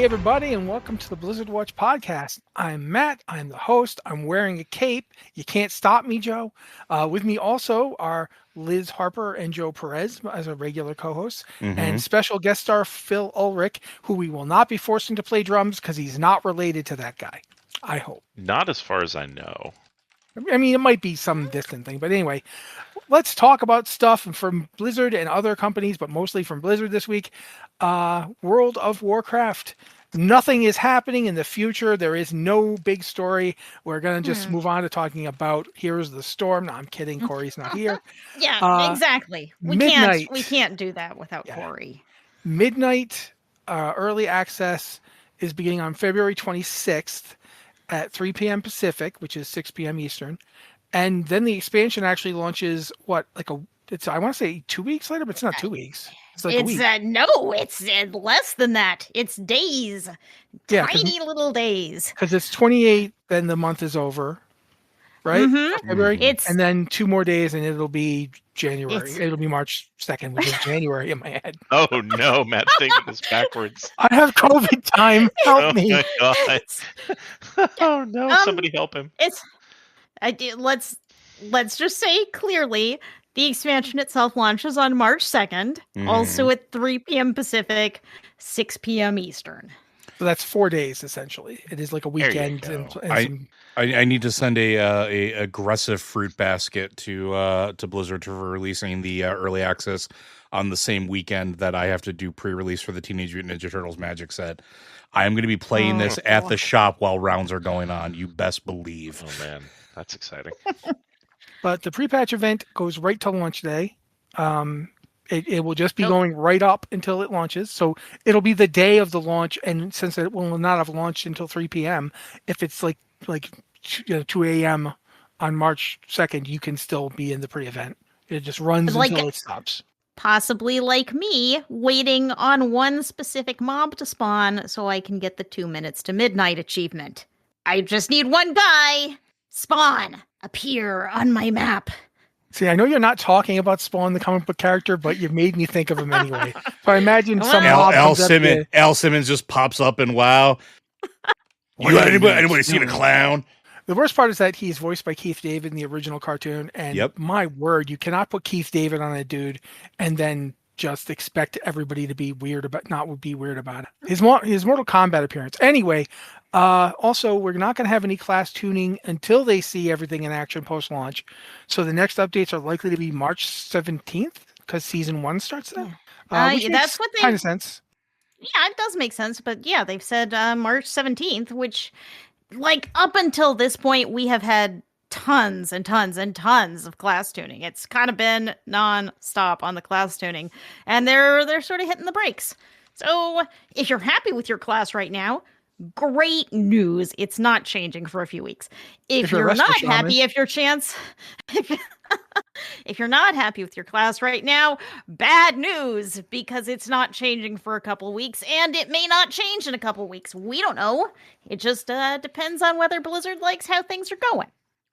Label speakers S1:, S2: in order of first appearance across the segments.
S1: everybody, and welcome to the Blizzard Watch podcast. I'm Matt. I'm the host. I'm wearing a cape. You can't stop me, Joe. With me also are Liz Harper and Joe Perez as a regular co-host, and special guest star Phil Ulrich, who we will not be forcing to play drums because he's not related to that guy. I hope.
S2: Not as far as I know.
S1: I mean, it might be some distant thing, but anyway, let's talk about stuff from Blizzard and other companies, but mostly from Blizzard this week. World of Warcraft. Nothing is happening in the future. There is no big story. We're going to just move on to talking about Heroes of the Storm. No, I'm kidding. Corey's not here.
S3: Yeah, exactly. We can't do that without Corey.
S1: Midnight early access is beginning on February 26th at 3 p.m. Pacific, which is 6 p.m. Eastern. And then the expansion actually launches I want to say 2 weeks later, but it's not 2 weeks. It's like a week.
S3: It's less than that. It's days.
S1: Yeah,
S3: tiny little days.
S1: Because it's 28, then the month is over, right? February. And then 2 more days, and it'll be January. It'll be March 2nd, which is January in my head.
S2: Oh no, Matt's taking this backwards.
S1: I have COVID time. Help me.
S2: My God. Oh no, somebody help him.
S3: Let's just say clearly, the expansion itself launches on March 2nd, also at 3 p.m. Pacific, 6 p.m. Eastern.
S1: So that's 4 days, essentially. It is like a weekend.
S4: I need to send a aggressive fruit basket to Blizzard for releasing the early access on the same weekend that I have to do pre-release for the Teenage Mutant Ninja Turtles Magic set. I am going to be playing this at the shop while rounds are going on. You best believe.
S2: Oh man, that's exciting.
S1: But the pre-patch event goes right to launch day. It will just be going right up until it launches. So it'll be the day of the launch. And since it will not have launched until 3 p.m., if it's like 2 a.m. on March 2nd, you can still be in the pre-event. It just runs until it stops.
S3: Possibly like me, waiting on one specific mob to spawn so I can get the 2 minutes to midnight achievement. I just need one guy. Spawn. Appear on my map.
S1: See, I know you're not talking about Spawn, the comic book character, but you've made me think of him anyway. So I imagine some
S4: Al Simmons just pops up and wow. Anybody seen a clown?
S1: The worst part is that he's voiced by Keith David in the original cartoon, and my word, you cannot put Keith David on a dude and then just expect everybody to be not be weird about it. His Mortal Kombat appearance. Anyway, also, we're not going to have any class tuning until they see everything in action post-launch. So the next updates are likely to be March 17th because Season 1 starts then.
S3: That's what
S1: kind of sense.
S3: Yeah, it does make sense. But yeah, they've said March 17th, which, up until this point, we have had tons and tons and tons of class tuning. It's kind of been non-stop on the class tuning. And they're sort of hitting the brakes. So if you're happy with your class right now, great news. It's not changing for a few weeks. If you're not happy, if you're not happy with your class right now, bad news, because it's not changing for a couple weeks, and it may not change in a couple weeks. We don't know. It just depends on whether Blizzard likes how things are going.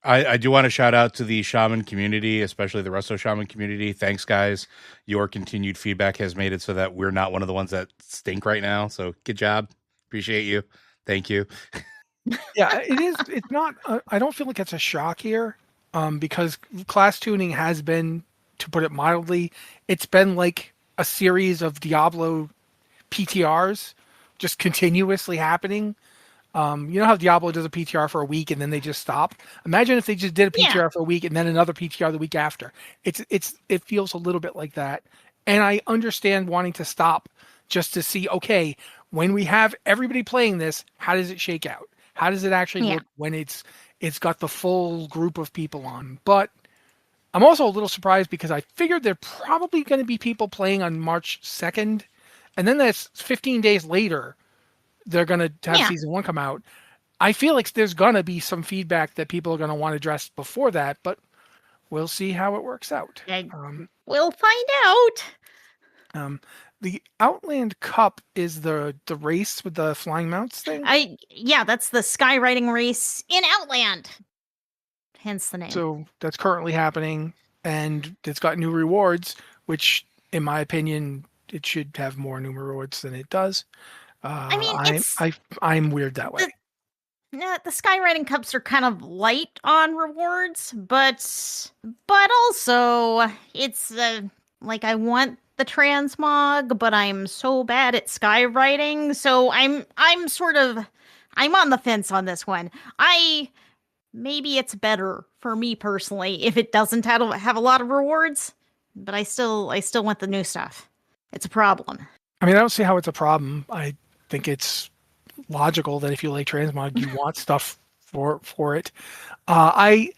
S4: I do want to shout out to the Shaman community, especially the Resto Shaman community. Thanks, guys. Your continued feedback has made it so that we're not one of the ones that stink right now. So good job. Appreciate you. Thank you.
S1: Yeah, it is. It's not. I don't feel like it's a shock here, because class tuning has been, to put it mildly, it's been like a series of Diablo PTRs just continuously happening. You know how Diablo does a PTR for a week and then they just stop? Imagine if they just did a PTR for a week and then another PTR the week after. It feels a little bit like that. And I understand wanting to stop just to see, okay, when we have everybody playing this, how does it shake out? How does it actually look when it's got the full group of people on? But I'm also a little surprised because I figured there are probably going to be people playing on March 2nd. And then that's 15 days later, they're going to have Season 1 come out. I feel like there's going to be some feedback that people are going to want to address before that, but we'll see how it works out.
S3: We'll find out.
S1: The Outland Cup is the race with the flying mounts thing?
S3: That's the skywriting race in Outland. Hence the name.
S1: So that's currently happening, and it's got new rewards, which, in my opinion, it should have more new rewards than it does.
S3: I mean, it's
S1: I'm weird that way.
S3: the skywriting cups are kind of light on rewards, but also it's like I want the transmog, but I'm so bad at skywriting, so I'm on the fence on this one. Maybe it's better for me personally if it doesn't have a lot of rewards, but I still want the new stuff. It's a problem.
S1: I mean, I don't see how it's a problem. I think it's logical that if you like transmog, you want stuff for it. I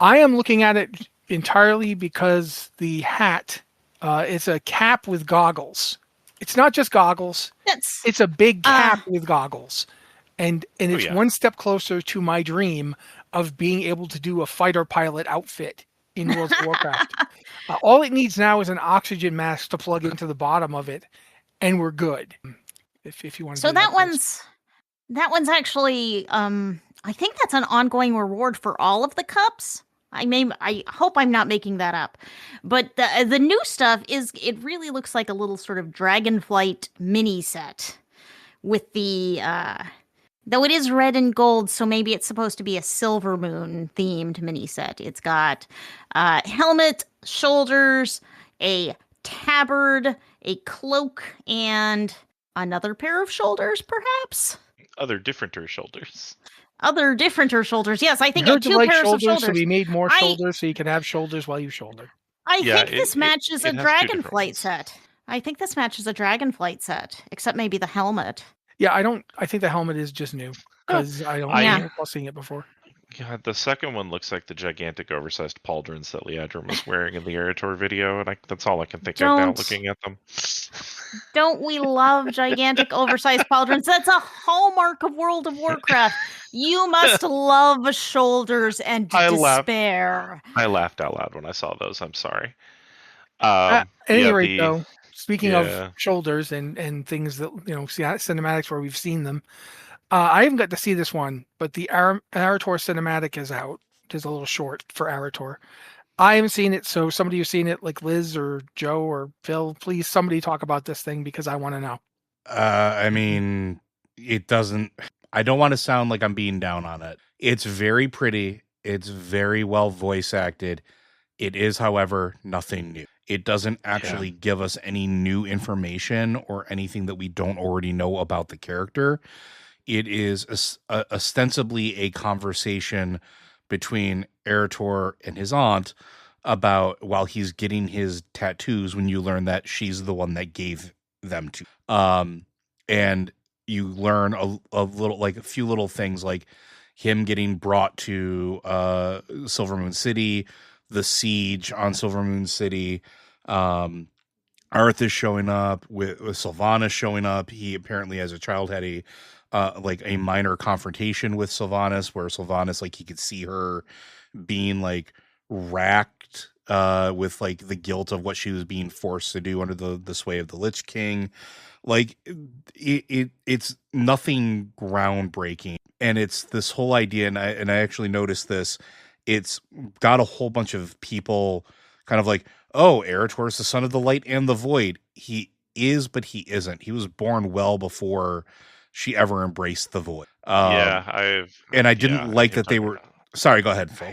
S1: am looking at it entirely because the hat is a cap with goggles. It's not just goggles. It's a big cap with goggles. And it's one step closer to my dream of being able to do a fighter pilot outfit in World of Warcraft. All it needs now is an oxygen mask to plug into the bottom of it, and we're good. If you want to.
S3: So that one's actually I think that's an ongoing reward for all of the cups. I hope I'm not making that up. But the new stuff it really looks like a little sort of Dragonflight mini set with the though it is red and gold, so maybe it's supposed to be a Silver Moon themed mini set. It's got helmet, shoulders, a tabard, a cloak, and another pair of shoulders, perhaps?
S2: Other differenter shoulders.
S3: Other differenter shoulders. Yes, I think
S1: you heard
S3: two
S1: you like
S3: pairs
S1: shoulders,
S3: of shoulders.
S1: So we made more shoulders so you can have shoulders while you shoulder.
S3: I think this matches a Dragonflight set. I think this matches a Dragonflight set, except maybe the helmet.
S1: Yeah, I think the helmet is just new because I don't recall seeing it before.
S2: God, the second one looks like the gigantic oversized pauldrons that Leandrin was wearing in the Eritor video, and that's all I can think of now looking at them.
S3: Don't we love gigantic oversized pauldrons? That's a hallmark of World of Warcraft. You must love shoulders and despair.
S2: I laughed out loud when I saw those. I'm sorry.
S1: At any rate, though, speaking of shoulders and things that, cinematics where we've seen them, I haven't got to see this one, but the Arator cinematic is out. There's a little short for Arator. I haven't seen it, so somebody who's seen it, like Liz or Joe or Phil, please somebody talk about this thing because I want to know.
S4: I mean, it doesn't. I don't want to sound like I'm being down on it. It's very pretty. It's very well voice acted. It is, however, nothing new. It doesn't actually give us any new information or anything that we don't already know about the character. It is ostensibly a conversation between Eritor and his aunt about while he's getting his tattoos when you learn that she's the one that gave them to. And you learn a little, like a few little things like him getting brought to Silver Moon City, the siege on Silver Moon City, Arthas showing up with Sylvanas showing up. He apparently as a child had a minor confrontation with Sylvanas where Sylvanas, like, he could see her being like racked with like the guilt of what she was being forced to do under the sway of the Lich King. Like it's nothing groundbreaking, and it's this whole idea. And I actually noticed this. It's got a whole bunch of people kind of like, oh, Eritor is the son of the light and the void. He is, but he isn't. He was born well before she ever embraced the void. I didn't like that they were. Sorry, go ahead, Phil.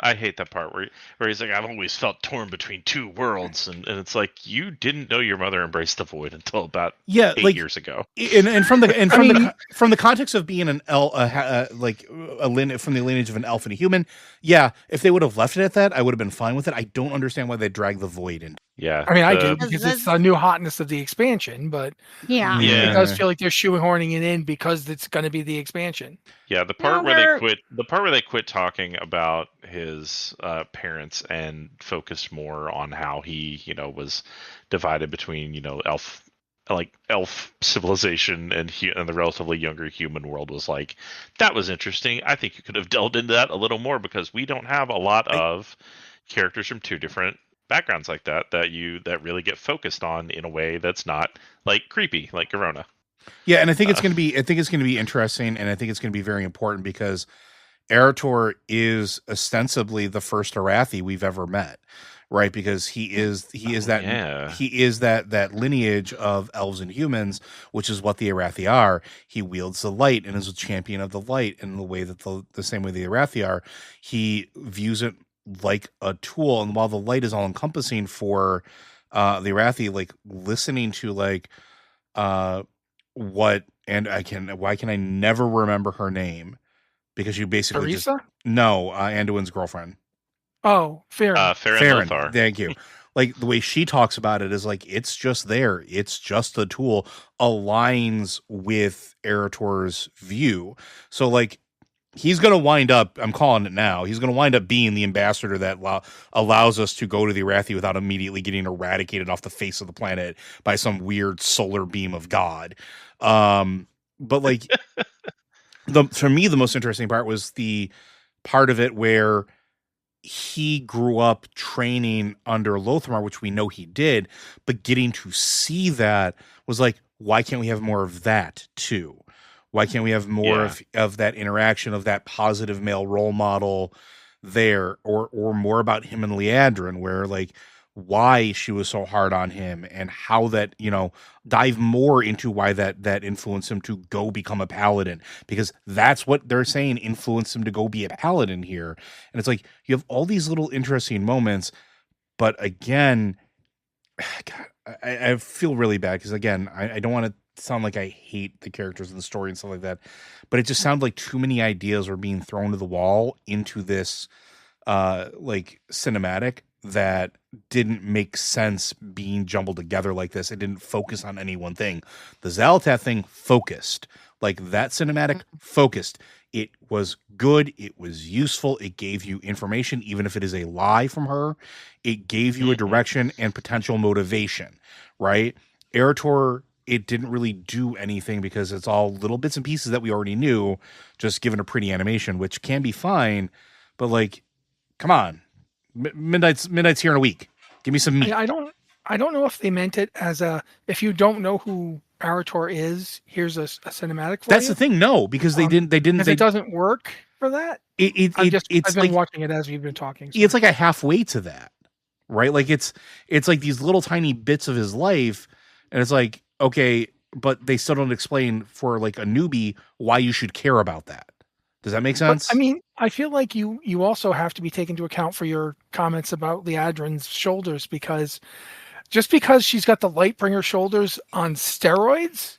S2: I hate that part where he's like, I've always felt torn between two worlds, and it's like, you didn't know your mother embraced the void until about 8 years ago.
S4: And from the context of being an elf, from the lineage of an elf and a human, if they would have left it at that, I would have been fine with it. I don't understand why they drag the void in.
S2: Yeah,
S1: I mean, I do because it's the new hotness of the expansion, but it does feel like they're shoehorning it in because it's going to be the expansion.
S2: Yeah, the part where they quit talking about his parents and focused more on how he, was divided between, elf civilization and the relatively younger human world was like, that was interesting. I think you could have delved into that a little more because we don't have a lot of characters from two different backgrounds like that really get focused on in a way that's not like creepy like Garona.
S4: Yeah, and I think it's going to be interesting, and I think it's going to be very important because Eritor is ostensibly the first Arathi we've ever met, right? Because he is that lineage of elves and humans, which is what the Arathi are. He wields the light and is a champion of the light in the way that the same way the Arathi are. He views it like a tool, and while the light is all encompassing for the Arathi, like listening to like why can I never remember her name? Because you basically
S1: Teresa?
S4: Anduin's girlfriend.
S1: Oh, Farron.
S2: Farron Lothar.
S4: Thank you. Like the way she talks about it is like it's just there. It's just a tool, aligns with Erator's view. So like he's going to wind up, I'm calling it now, he's going to wind up being the ambassador that allows us to go to the Arathi without immediately getting eradicated off the face of the planet by some weird solar beam of God. But like for me, the most interesting part was the part of it where he grew up training under Lothar, which we know he did, but getting to see that was like, why can't we have more of that too? Why can't we have more of that interaction, of that positive male role model there, or more about him and Liadrin, where like why she was so hard on him and how that, dive more into why that influenced him to go become a paladin, because that's what they're saying influenced him to go be a paladin here. And it's like, you have all these little interesting moments, but again, God, I feel really bad because again, I don't want to sound like I hate the characters in the story and stuff like that, but it just sounded like too many ideas were being thrown to the wall into this like cinematic that didn't make sense being jumbled together like this. It didn't focus on any one thing. The Xal'atath thing focused, like that cinematic focused. It was good. It was useful. It gave you information, even if it is a lie from her. It gave you a direction and potential motivation, right? Erator, it didn't really do anything because it's all little bits and pieces that we already knew, just given a pretty animation, which can be fine. But like, come on, Midnight's here in a week. Give me some meat.
S1: I don't know if they meant it as if you don't know who Arator is, here's a cinematic for
S4: That's
S1: you.
S4: the thing. No, because they didn't.
S1: It doesn't work for that. I've been watching it as we've been talking. So.
S4: It's like a halfway to that, right? Like it's like these little tiny bits of his life, and it's like, okay, but they still don't explain for like a newbie why you should care about that. Does that make sense?
S1: But, I mean, I feel like you also have to be taken into account for your comments about Liadrin's shoulders, because just because she's got the Lightbringer shoulders on steroids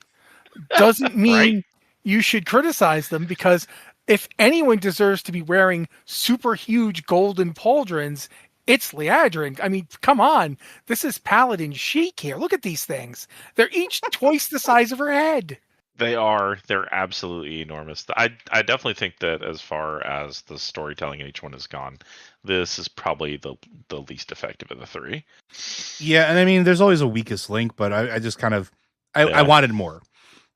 S1: doesn't mean you should criticize them, because if anyone deserves to be wearing super huge golden pauldrons, it's Liadrin. I mean, come on. This is Paladin chic here. Look at these things. They're each twice the size of her head.
S2: They're absolutely enormous. I definitely think that as far as the storytelling in each one has gone, this is probably the least effective of the three.
S4: Yeah, and I mean, there's always a weakest link, but I just kind of I wanted more.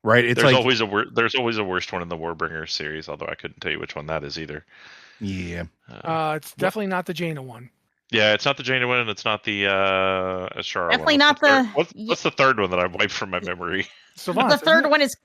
S4: Right? It's
S2: there's
S4: like
S2: always a worst one in the Warbringer series, although I couldn't tell you which one that is either.
S4: Yeah.
S1: It's definitely not the Jaina one.
S2: Yeah, it's not the Jaina one, and it's not the Ashara
S3: Definitely
S2: one.
S3: not the.
S2: What's the third one that I wiped from my memory?
S1: Sylvanas,
S3: the third one is.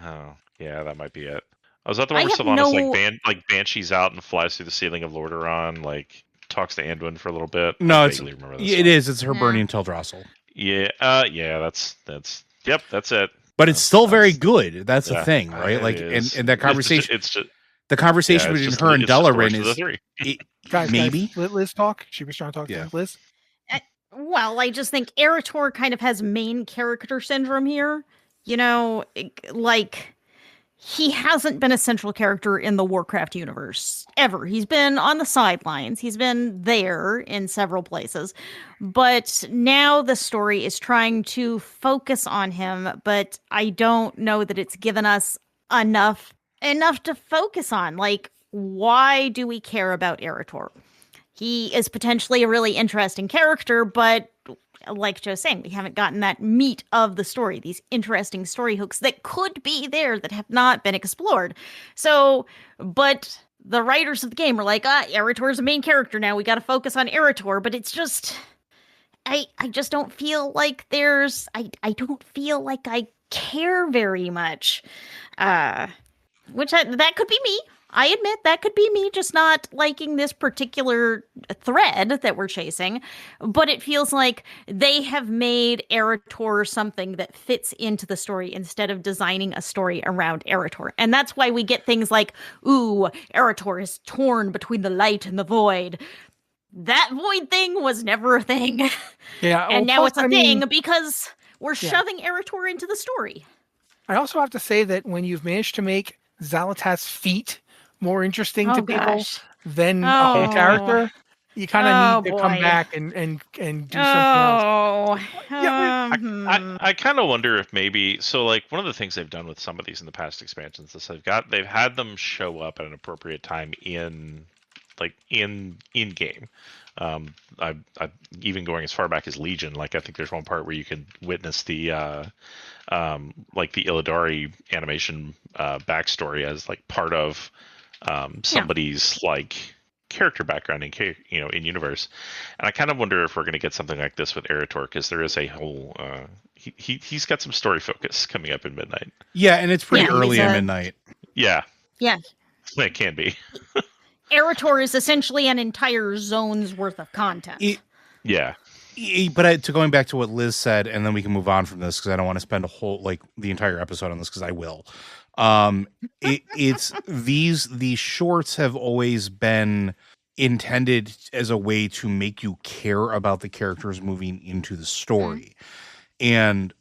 S2: Oh, yeah, that might be it. Was that the one where Sylvanas banshees out and flies through the ceiling of Lordaeron, like talks to Anduin for a little bit?
S4: No, it is. It's her burning Teldrassil.
S2: Yeah, that's it.
S4: But it's still very good. That's the thing, right? Like, and that conversation.
S2: It's just
S4: the conversation between her and Delarin is
S1: guys,
S4: maybe.
S1: Guys, Liz talk. She was trying to talk to Liz.
S3: Well, I just think Erator kind of has main character syndrome here. You know, like, he hasn't been a central character in the Warcraft universe ever. He's been on the sidelines. He's been there in several places. But now the story is trying to focus on him, but I don't know that it's given us enough to focus on. Like, why do we care about Erator? He is potentially a really interesting character, but like Joe's saying, we haven't gotten that meat of the story, these interesting story hooks that could be there that have not been explored. So, but the writers of the game are like, Erator is a main character now. We got to focus on Erator. But it's just, I just don't feel like I don't feel like I care very much. That could be me. I admit that could be me just not liking this particular thread that we're chasing, but it feels like they have made Eritor something that fits into the story instead of designing a story around Eritor. And that's why we get things like, ooh, Eritor is torn between the light and the void. That void thing was never a thing.
S1: Yeah,
S3: And now
S1: plus,
S3: it's a
S1: I
S3: thing
S1: mean,
S3: because we're
S1: Yeah.
S3: shoving Eritor into the story.
S1: I also have to say that when you've managed to make Xalatath's feat more interesting to people
S3: Gosh.
S1: than a whole
S3: Oh.
S1: character, you kind of
S3: Oh,
S1: need to come
S3: boy.
S1: back and do something else.
S3: Oh.
S1: Yeah,
S2: I kind of wonder if maybe so. Like one of the things they've done with some of these in the past expansions is they've had them show up at an appropriate time in game. I even going as far back as Legion. Like I think there's one part where you can witness the like the Illidari animation backstory as like part of somebody's like character background in universe. And I kind of wonder if we're going to get something like this with Eritor, because there is a whole he's got some story focus coming up in Midnight.
S4: Yeah, and it's pretty
S3: Yeah,
S4: early
S3: he's
S4: in
S3: a-
S4: Midnight.
S3: Yeah.
S2: It can be.
S3: Eritor is essentially an entire zone's worth of content.
S2: Yeah.
S4: But to going back to what Liz said, and then we can move on from this because I don't want to spend the entire episode on this because I will. It's these shorts have always been intended as a way to make you care about the characters moving into the story, and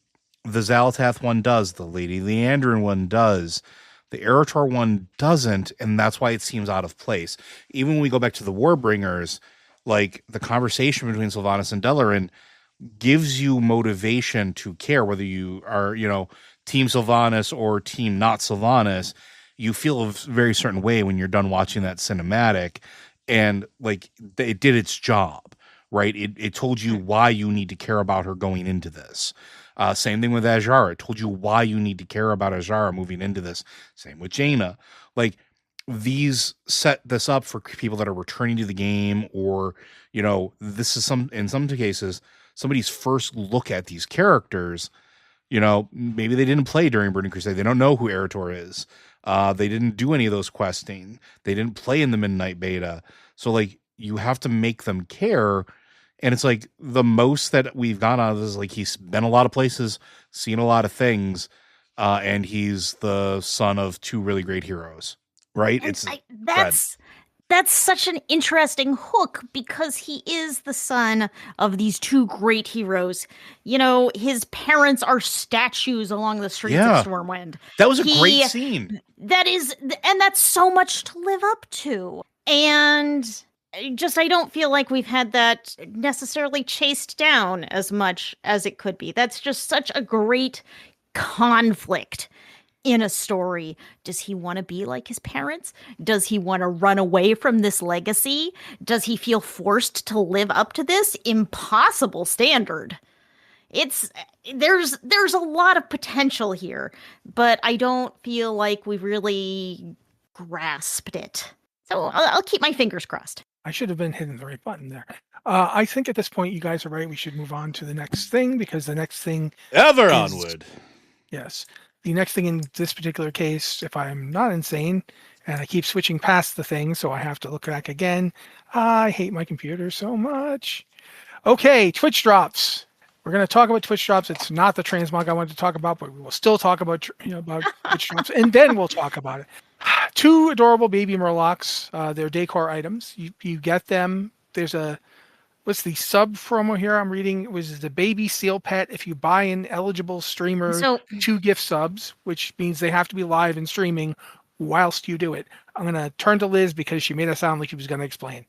S4: the Xalatath one does, the Lady Leandrin one does. The Eritor one doesn't, and that's why it seems out of place. Even when we go back to the Warbringers, like the conversation between Sylvanas and Delarin gives you motivation to care, whether you are, Team Sylvanas or Team not Sylvanas. You feel a very certain way when you're done watching that cinematic, and like it did its job, right? It told you why you need to care about her going into this. Same thing with Azshara. It told you why you need to care about Azshara moving into this. Same with Jaina. Like, these set this up for people that are returning to the game, or, this is in some cases, somebody's first look at these characters. Maybe they didn't play during Burning Crusade. They don't know who Eritor is. They didn't do any of those questing. They didn't play in the Midnight Beta. So, like, you have to make them care. And it's like the most that we've got out of this is like he's been a lot of places, seen a lot of things, and he's the son of two really great heroes, right?
S3: That's such an interesting hook because he is the son of these two great heroes. His parents are statues along the streets of Stormwind.
S4: That was a great scene.
S3: That's so much to live up to. And I don't feel like we've had that necessarily chased down as much as it could be. That's just such a great conflict in a story. Does he want to be like his parents? Does he want to run away from this legacy? Does he feel forced to live up to this impossible standard? There's a lot of potential here, but I don't feel like we've really grasped it. So I'll keep my fingers crossed.
S1: I should have been hitting the right button there. I think at this point, you guys are right. We should move on to the next thing, because the next thing
S4: onward.
S1: Yes. The next thing in this particular case, if I'm not insane, and I keep switching past the thing, so I have to look back again. I hate my computer so much. Okay, Twitch drops. We're going to talk about Twitch drops. It's not the transmog I wanted to talk about, but we will still talk about Twitch drops, and then we'll talk about it. Two adorable baby Murlocs. They're decor items. You get them. There's what's the sub promo here I'm reading? It was the baby seal pet. If you buy an eligible streamer 2 gift subs, which means they have to be live and streaming whilst you do it. I'm going to turn to Liz because she made it sound like she was going to explain.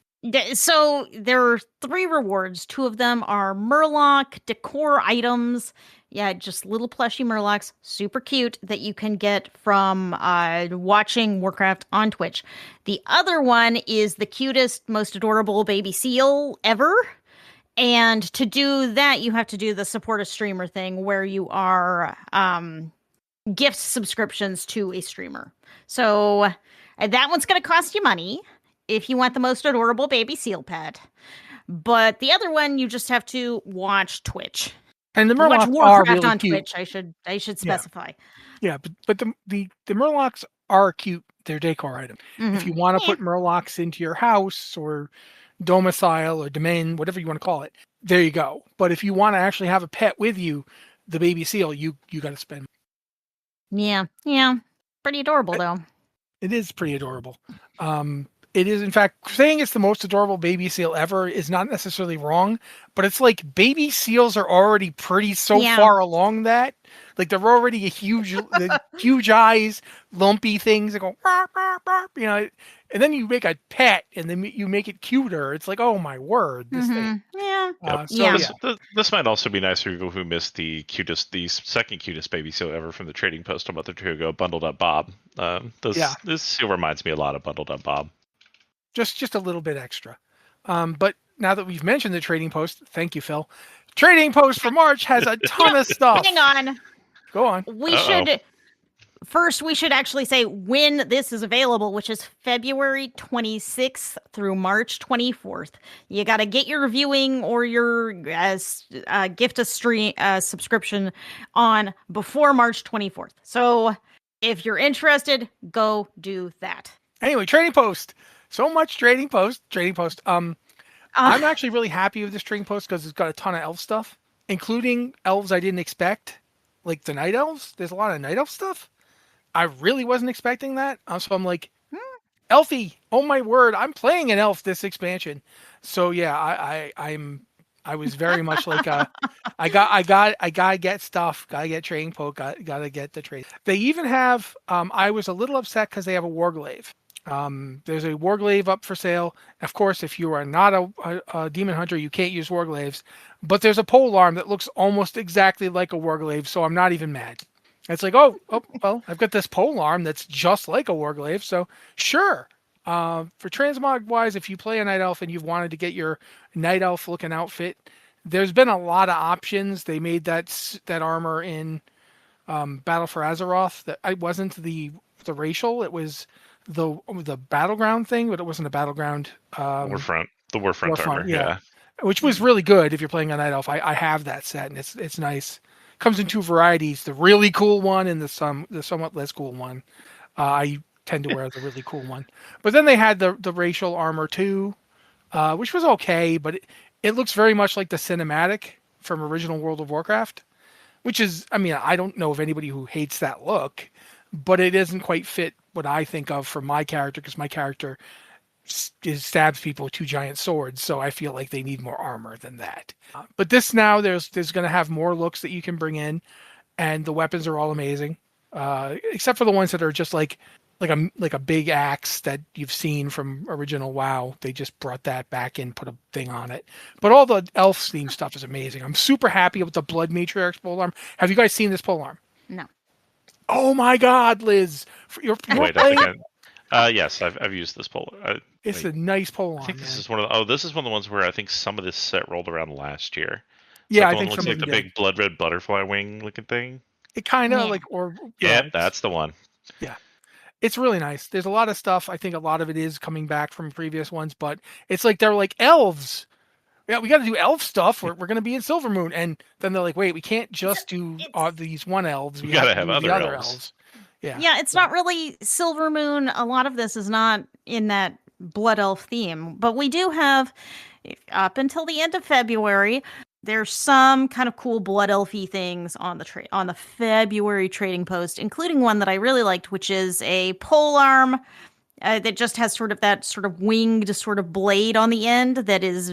S3: So there are 3 rewards. 2 of them are Murloc decor items. Yeah, just little plushy Murlocs, super cute, that you can get from watching Warcraft on Twitch. The other one is the cutest, most adorable baby seal ever. And to do that, you have to do the support a streamer thing, where you are gift subscriptions to a streamer. So that one's going to cost you money if you want the most adorable baby seal pet. But the other one, you just have to watch Twitch.
S1: And the
S3: Watch
S1: Murlocs
S3: Warcraft
S1: are really
S3: on
S1: cute.
S3: Twitch. I should specify.
S1: Yeah, but the Murlocs are cute They're decor items.
S3: Mhm.
S1: If you want to
S3: Yeah.
S1: put Murlocs into your house or domicile or domain, whatever you want to call it, there you go. But if you want to actually have a pet with you, the baby seal, you got to spend.
S3: Yeah. Pretty adorable though.
S1: It is pretty adorable. It is, in fact, saying it's the most adorable baby seal ever is not necessarily wrong, but it's like baby seals are already pretty
S3: Yeah.
S1: far along that. Like they're already huge eyes, lumpy things that go, "Bark, bark, bark," and then you make a pet and then you make it cuter. It's like, oh my word, this thing.
S3: Yeah.
S2: Yep.
S1: So
S2: This might also be nice for people who missed the second cutest baby seal ever from the trading post a month or two ago, Bundled Up Bob. This seal reminds me a lot of Bundled Up Bob.
S1: Just a little bit extra. But now that we've mentioned the trading post, thank you, Phil. Trading post for March has a ton of stuff.
S3: Hang on.
S1: Go on.
S3: We should actually say when this is available, which is February 26th through March 24th. You got to get your reviewing or your gift a stream subscription on before March 24th. So if you're interested, go do that.
S1: Anyway, trading post. So much trading post. I'm actually really happy with this trading post because it's got a ton of elf stuff, including elves I didn't expect, like the night elves. There's a lot of night elf stuff. I really wasn't expecting that. So I'm like, Elfie, oh my word, I'm playing an elf this expansion. So yeah, I was very much like I gotta get stuff, gotta get trading post, gotta get the trade. They even have I was a little upset because they have a warglaive. There's a warglaive up for sale. Of course, if you are not a demon hunter, you can't use warglaives. But there's a pole arm that looks almost exactly like a warglaive, so I'm not even mad. It's like, oh, well, I've got this pole arm that's just like a warglaive, so sure. For transmog wise, if you play a night elf and you've wanted to get your night elf looking outfit, there's been a lot of options. They made that armor in Battle for Azeroth. That it wasn't the racial, it was the battleground thing, but it wasn't a battleground.
S2: Warfront, the Warfront armor, yeah.
S1: Which was really good if you're playing a night elf. I have that set and it's nice. Comes in two varieties: the really cool one and the somewhat less cool one. I tend to wear the really cool one. But then they had the racial armor too, which was okay, but it looks very much like the cinematic from original World of Warcraft, which is, I mean, I don't know of anybody who hates that look, but it doesn't quite fit what I think of for my character, because my character stabs people with two giant swords, so I feel like they need more armor than that. But this now, there's going to have more looks that you can bring in, and the weapons are all amazing, except for the ones that are just like a big axe that you've seen from original WoW. They just brought that back and put a thing on it. But all the elf theme stuff is amazing. I'm super happy with the Blood Matriarch polearm. Have you guys seen this polearm?
S3: No.
S1: Oh my God, Liz! You're
S2: Wait,
S1: playing?
S2: Yes, I've used this pole.
S1: It's a nice polearm.
S2: I think this is one of the ones where I think some of this set rolled around last year.
S1: Yeah,
S2: I
S1: think
S2: looks like the big blood red butterfly wing looking thing.
S1: It kind of
S2: That's the one.
S1: Yeah. It's really nice. There's a lot of stuff. I think a lot of it is coming back from previous ones, but it's like they're like elves. Yeah, we got to do elf stuff. We're going to be in Silvermoon, and then they're like, wait, we can't just do these one elves.
S2: We got to have other elves.
S1: Yeah,
S3: it's not really Silvermoon. A lot of this is not in that blood elf theme, but we do have up until the end of February. There's some kind of cool blood elfy things on the February trading post, including one that I really liked, which is a polearm that just has that winged sort of blade on the end that is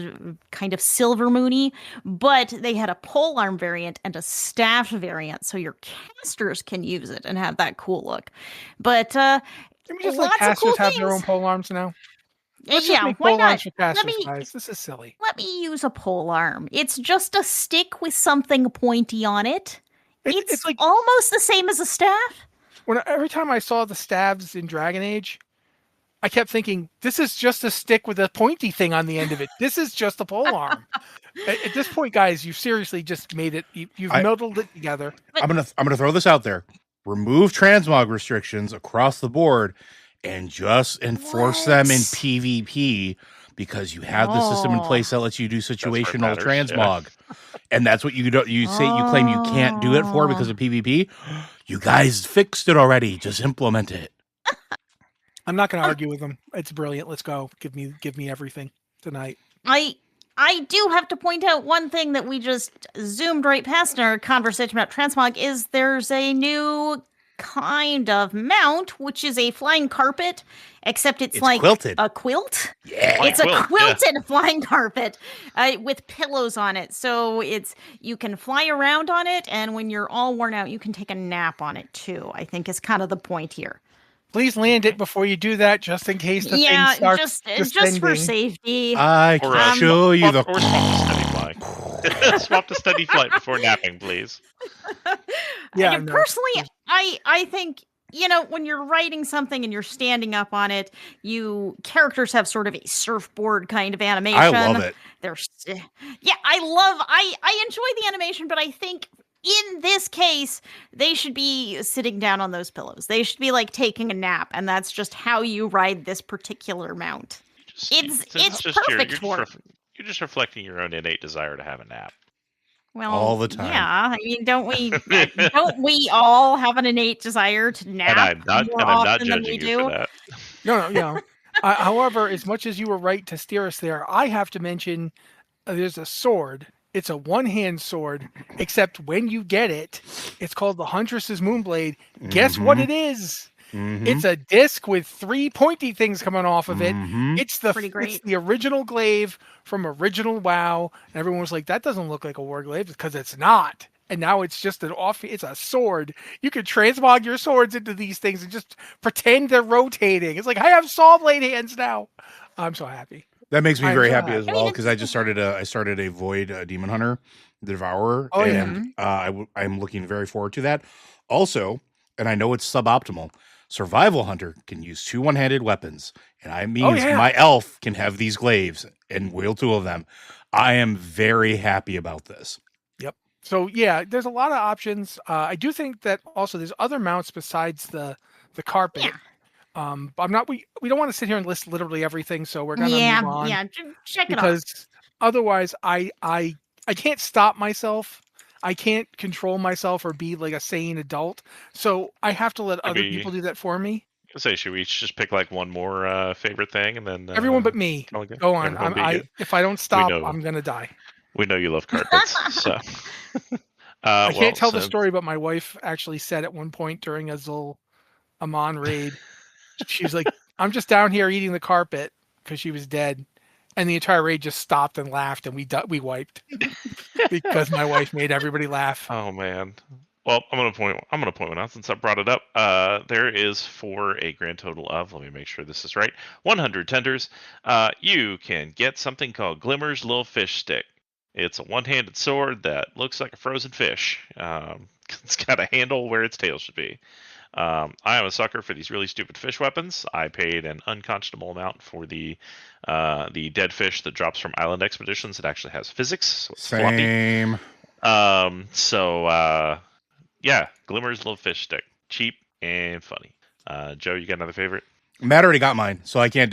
S3: kind of silver moony. But they had a polearm variant and a staff variant, so your casters can use it and have that cool look. But
S1: can we just let casters have their own polearms now? Let's just make
S3: why not?
S1: For casters, guys. This is silly.
S3: Let me use a polearm. It's just a stick with something pointy on it. It's like almost the same as a staff.
S1: Every time I saw the stabs in Dragon Age, I kept thinking, this is just a stick with a pointy thing on the end of it. This is just a polearm. At this point, guys, you seriously just made it. You've melded it together.
S4: I'm gonna throw this out there. Remove transmog restrictions across the board and just enforce them in PvP, because you have the system in place that lets you do situational transmog. Yeah. And that's what you claim you can't do it for because of PvP. You guys fixed it already. Just implement it.
S1: I'm not going to argue with them. It's brilliant. Let's go. Give me everything tonight.
S3: I do have to point out one thing that we just zoomed right past in our conversation about transmog is there's a new kind of mount, which is a flying carpet, except it's like
S4: quilted.
S3: a quilt.
S4: Yeah.
S3: It's a
S2: quilt,
S3: quilted flying carpet with pillows on it. So you can fly around on it, and when you're all worn out, you can take a nap on it too, I think is kind of the point here.
S1: Please land it before you do that, just in case the thing starts
S3: just for
S1: descending.
S3: safety.
S4: I can show you the.
S2: Or swap to steady fly. Swap to steady flight before napping, please.
S1: Yeah,
S3: And
S1: no.
S3: personally, I think, when you're writing something and you're standing up on it, characters have sort of a surfboard kind of animation.
S4: I love it.
S3: I enjoy the animation, but I think in this case, they should be sitting down on those pillows. They should be like taking a nap, and that's just how you ride this particular mount. It's perfect for it.
S2: You're just reflecting your own innate desire to have a nap.
S3: Well,
S4: all the time.
S3: Yeah, I mean, don't we all have an innate desire to nap?
S2: And I'm not judging you for that.
S1: No. However, as much as you were right to steer us there, I have to mention there's a sword. It's a one-hand sword, except when you get it, it's called the Huntress's Moonblade. Guess what it is?
S4: Mm-hmm.
S1: It's a disc with 3 pointy things coming off of it.
S4: Mm-hmm.
S1: It's the original glaive from original WoW. And everyone was like, that doesn't look like a war glaive, because it's not. And now it's just it's a sword. You can transmog your swords into these things and just pretend they're rotating. It's like, I have saw blade hands now. I'm so happy.
S4: That makes me very happy as well, because I started a Void Demon Hunter, the Devourer, I'm looking very forward to that. Also, and I know it's suboptimal, Survival Hunter can use 2 one-handed weapons, and that means my elf can have these glaives and wield 2 of them. I am very happy about this.
S1: Yep. So yeah, there's a lot of options. I do think that also there's other mounts besides the carpet.
S3: Yeah.
S1: But we don't want to sit here and list literally everything, so we're gonna move on.
S3: Yeah, check it out.
S1: Because otherwise, I can't stop myself. I can't control myself or be like a sane adult. So I have to let other people do that for me.
S2: Should we each just pick like one more favorite thing, and then
S1: everyone but me. Go on. If I don't stop, I'm gonna die.
S2: We know you love carpets, so.
S1: I can't tell the story, but my wife actually said at one point during a Zul Amon raid, she was like, "I'm just down here eating the carpet," because she was dead. And the entire raid just stopped and laughed, and we wiped because my wife made everybody laugh.
S2: Oh man! Well, I'm gonna point one out since I brought it up. There is, for a grand total of, let me make sure this is right, 100 tenders. You can get something called Glimmer's Little Fish Stick. It's a one-handed sword that looks like a frozen fish. It's got a handle where its tail should be. I am a sucker for these really stupid fish weapons. I paid an unconscionable amount for the dead fish that drops from Island Expeditions. It actually has physics. So it's
S4: Same.
S2: Floppy. Yeah, Glimmer's Little Fish Stick. Cheap and funny. Joe, you got another favorite?
S4: Matt already got mine, so I can't.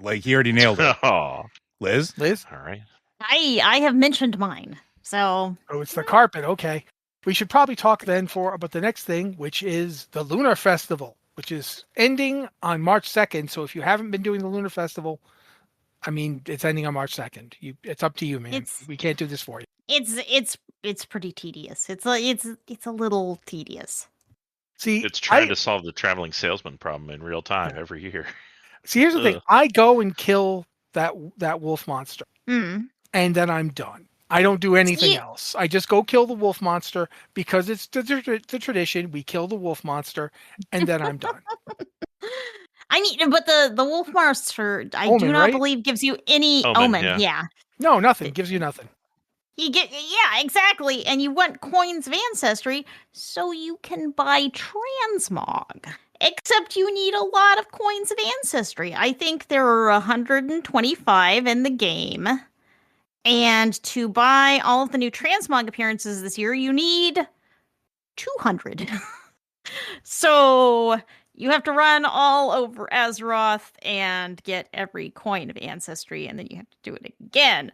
S4: Like, he already nailed it.
S2: Oh.
S4: Liz?
S2: All right.
S3: I have mentioned mine, so.
S1: Oh, it's the carpet. Okay. We should probably talk then about the next thing, which is the Lunar Festival, which is ending on March 2nd. So if you haven't been doing the Lunar Festival, I mean, it's ending on March 2nd. It's up to you, man. We can't do this for you.
S3: It's pretty tedious. It's a little tedious.
S1: See,
S2: it's trying to solve the traveling salesman problem in real time every year.
S1: See, here's the thing. I go and kill that wolf monster, and then I'm done. I don't do anything else. I just go kill the wolf monster because it's the tradition. We kill the wolf monster, and then I'm done.
S3: I mean, but the wolf monster, I do not believe gives you any omen. Yeah.
S1: No, nothing. It gives you nothing.
S3: Exactly. And you want coins of ancestry so you can buy transmog. Except you need a lot of coins of ancestry. I think there are 125 in the game. And to buy all of the new transmog appearances this year, you need 200. So you have to run all over Azeroth and get every coin of ancestry, and then you have to do it again.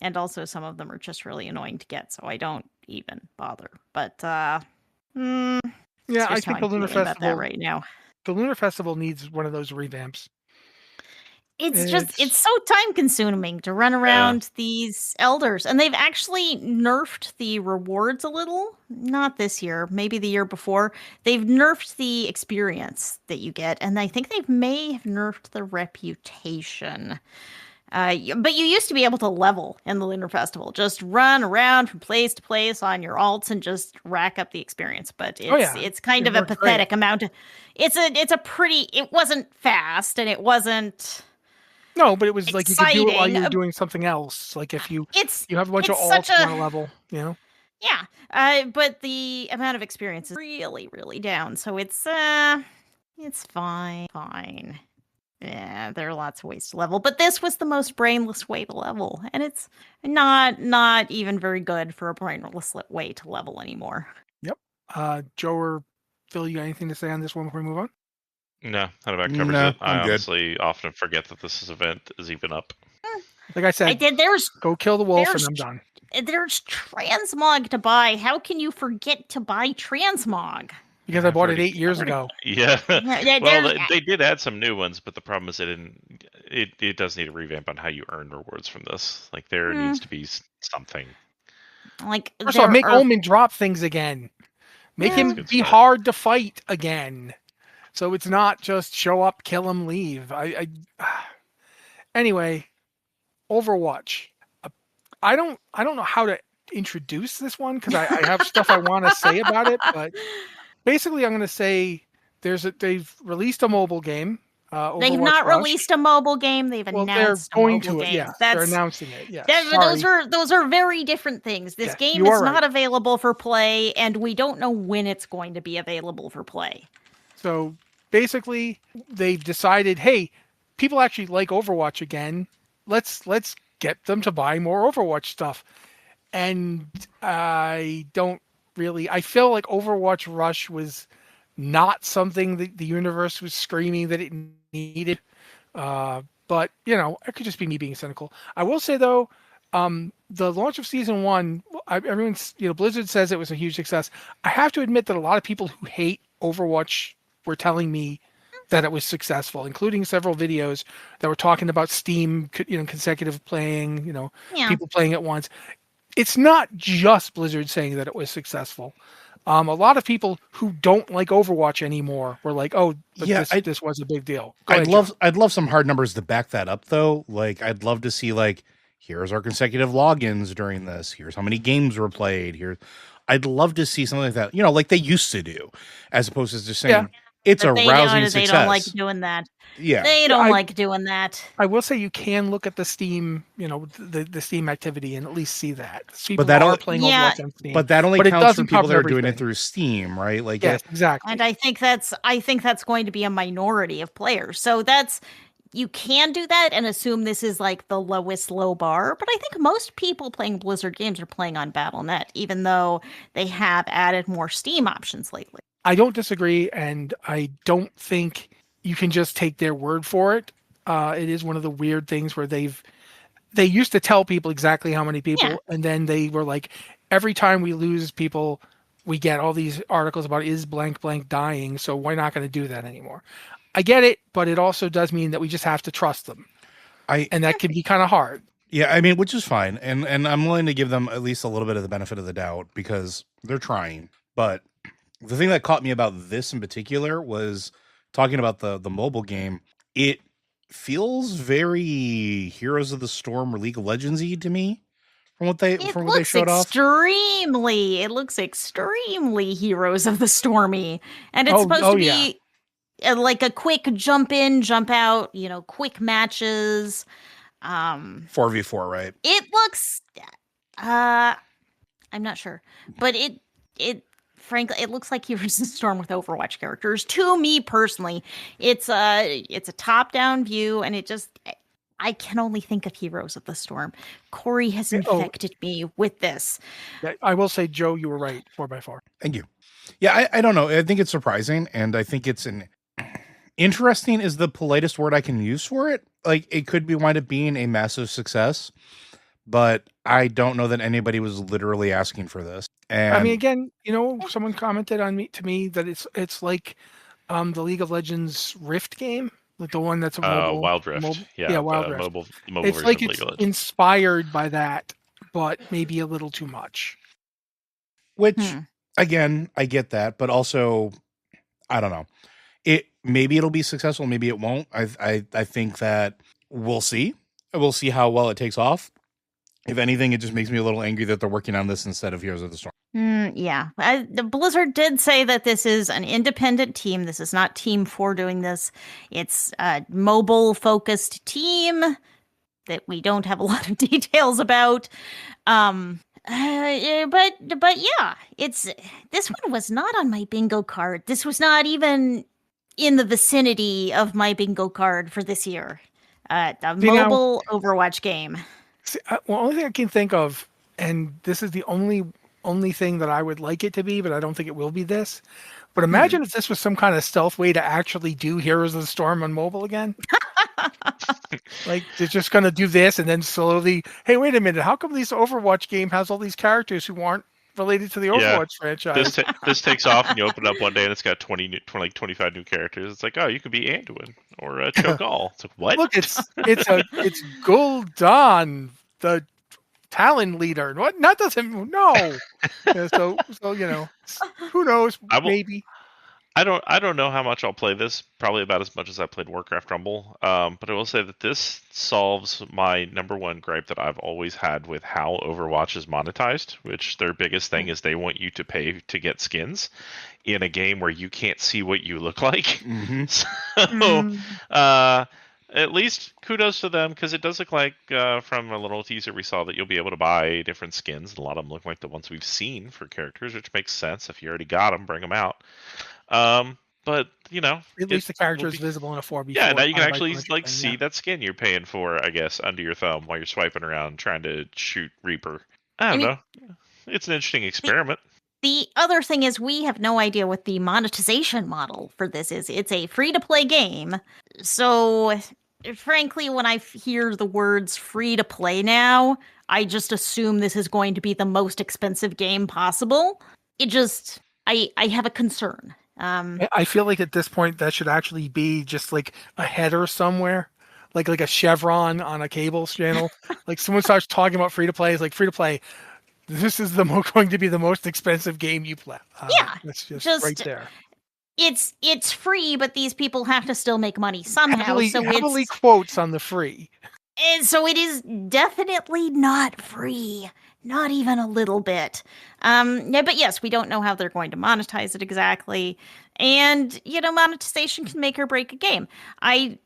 S3: And also some of them are just really annoying to get, so I don't even bother. But,
S1: yeah, I think the Lunar Festival
S3: right now.
S1: The Lunar Festival needs one of those revamps.
S3: It's so time consuming to run around these elders, and they've actually nerfed the rewards a little. Not this year, maybe the year before. They've nerfed the experience that you get, and I think they may have nerfed the reputation. But you used to be able to level in the Lunar Festival, just run around from place to place on your alts and just rack up the experience. But it's kind of a pathetic amount. It wasn't fast and it wasn't.
S1: No, but it was
S3: exciting.
S1: Like you could do it while you were doing something else. Like if you have a bunch of alts on a level, you know.
S3: Yeah, but the amount of experience is really, really down. So it's fine. Yeah, there are lots of ways to level, but this was the most brainless way to level, and it's not even very good for a brainless way to level anymore.
S1: Yep. Joe or Phil, you got anything to say on this one before we move on?
S2: No, that about covers it. I honestly often forget that this event is even up.
S1: Like I said,
S3: I did.
S1: Go kill the wolf, and I'm done.
S3: There's transmog to buy. How can you forget to buy transmog?
S1: Because I bought it 8 years ago.
S2: Yeah. Well, they did add some new ones, but the problem is it does need a revamp on how you earn rewards from this. Like there needs to be something.
S3: Like
S1: first of all, make Omen drop things again. Make him be hard to fight again. So it's not just show up, kill him, leave. Anyway, Overwatch. I don't know how to introduce this one because I have stuff I want to say about it, but basically I'm going to say they've released a mobile game.
S3: They have not released a mobile game. They've announced
S1: they're going
S3: a mobile
S1: to it.
S3: game.
S1: Yeah, they're announcing it. Yeah,
S3: those are very different things. This game is not available for play, and we don't know when it's going to be available for play.
S1: So basically, they've decided, hey, people actually like Overwatch again. Let's get them to buy more Overwatch stuff. And I feel like Overwatch Rush was not something that the universe was screaming that it needed. But, it could just be me being cynical. I will say, though, the launch of Season 1, everyone's, Blizzard says it was a huge success. I have to admit that a lot of people who hate Overwatch were telling me that it was successful, including several videos that were talking about Steam, consecutive playing, people playing at once. It's not just Blizzard saying that it was successful. A lot of people who don't like Overwatch anymore were like, "Oh, this was a big deal."
S4: I'd love some hard numbers to back that up, though. Like, I'd love to see here's our consecutive logins during this. Here's how many games were played. I'd love to see something like that. Like they used to do, as opposed to just saying it's a rousing success.
S3: They don't like doing that.
S4: Yeah,
S3: they don't like doing that.
S1: I will say you can look at the Steam, the Steam activity and at least see that.
S4: But that
S1: are playing Overwatch on Steam.
S4: But that only counts for people that are doing it through Steam, right? Like,
S1: yes, exactly.
S3: And I think that's going to be a minority of players. So you can do that and assume this is like the lowest low bar. But I think most people playing Blizzard games are playing on Battle.net, even though they have added more Steam options lately.
S1: I don't disagree, and I don't think you can just take their word for it. It is one of the weird things where they used to tell people exactly how many people, and then they were like, every time we lose people, we get all these articles about is blank blank dying, so we're not going to do that anymore. I get it, but it also does mean that we just have to trust them. And that can be kind of hard.
S4: Yeah, I mean, which is fine. And I'm willing to give them at least a little bit of the benefit of the doubt because they're trying. But the thing that caught me about this in particular was talking about the mobile game. It feels very Heroes of the Storm or League of Legends-y to me from what they showed off.
S3: It looks extremely Heroes of the Stormy. And it's supposed to be like a quick jump in, jump out, quick matches.
S4: 4v4, right?
S3: It looks I'm not sure. But frankly, it looks like Heroes of the Storm with Overwatch characters. To me personally, it's a top-down view, and I can only think of Heroes of the Storm. Corey has infected me with this.
S1: I will say, Joe, you were right. 4x4.
S4: Thank you. Yeah, I don't know. I think it's surprising, and I think it's interesting is the politest word I can use for it. Like, it could wind up being a massive success, but I don't know that anybody was literally asking for this. And
S1: I mean, again, someone commented to me that it's like the League of Legends Rift game, like the one that's a mobile.
S2: Wild Rift.
S1: Yeah, Wild
S2: the
S1: Rift.
S2: mobile
S1: It's
S2: version
S1: like
S2: of
S1: it's
S2: League of Legends.
S1: inspired by that, but maybe a little too much.
S4: Which, again, I get that, but also, I don't know. Maybe it'll be successful, maybe it won't. I think that we'll see. We'll see how well it takes off. If anything, it just makes me a little angry that they're working on this instead of Heroes of the Storm.
S3: Yeah. The Blizzard did say that this is an independent team. This is not Team 4 doing this. It's a mobile-focused team that we don't have a lot of details about. But yeah, this one was not on my bingo card. This was not even in the vicinity of my bingo card for this year. The mobile Overwatch game.
S1: Only thing I can think of, and this is the only thing that I would like it to be, but I don't think it will be this. But imagine if this was some kind of stealth way to actually do Heroes of the Storm on mobile again. Like they're just going to do this and then slowly, hey, wait a minute, how come this Overwatch game has all these characters who aren't related to the Overwatch franchise?
S2: This takes off and you open it up one day and it's got 25 new characters. It's like, oh, you could be Anduin or Cho'Gall. It's like, what?
S1: Look, it's Gul'dan, the Talon leader. What? That doesn't. No. Yeah, so who knows? Maybe.
S2: I don't know how much I'll play this. Probably about as much as I played Warcraft Rumble. But I will say that this solves my number one gripe that I've always had with how Overwatch is monetized. Which their biggest thing is they want you to pay to get skins in a game where you can't see what you look like. So, at least kudos to them, because it does look like from a little teaser we saw that you'll be able to buy different skins. A lot of them look like the ones we've seen for characters, which makes sense. If you already got them, bring them out. But
S1: at least the character is visible in a 4v4.
S2: Yeah, now you can actually see that skin you're paying for, I guess, under your thumb while you're swiping around trying to shoot Reaper. I don't know. It's an interesting experiment.
S3: The other thing is we have no idea what the monetization model for this is. It's a free-to-play game. So, frankly, when I hear the words free-to-play now, I just assume this is going to be the most expensive game possible. I have a concern.
S1: I feel like at this point that should actually be just like a header somewhere. Like a chevron on a cable channel. Like someone starts talking about free-to-play, it's like free-to-play. This is going to be the most expensive game you play. It's just right there.
S3: It's free, but these people have to still make money somehow.
S1: Heavily quotes on the free.
S3: And so it is definitely not free. Not even a little bit. But yes, we don't know how they're going to monetize it exactly. And, monetization can make or break a game. I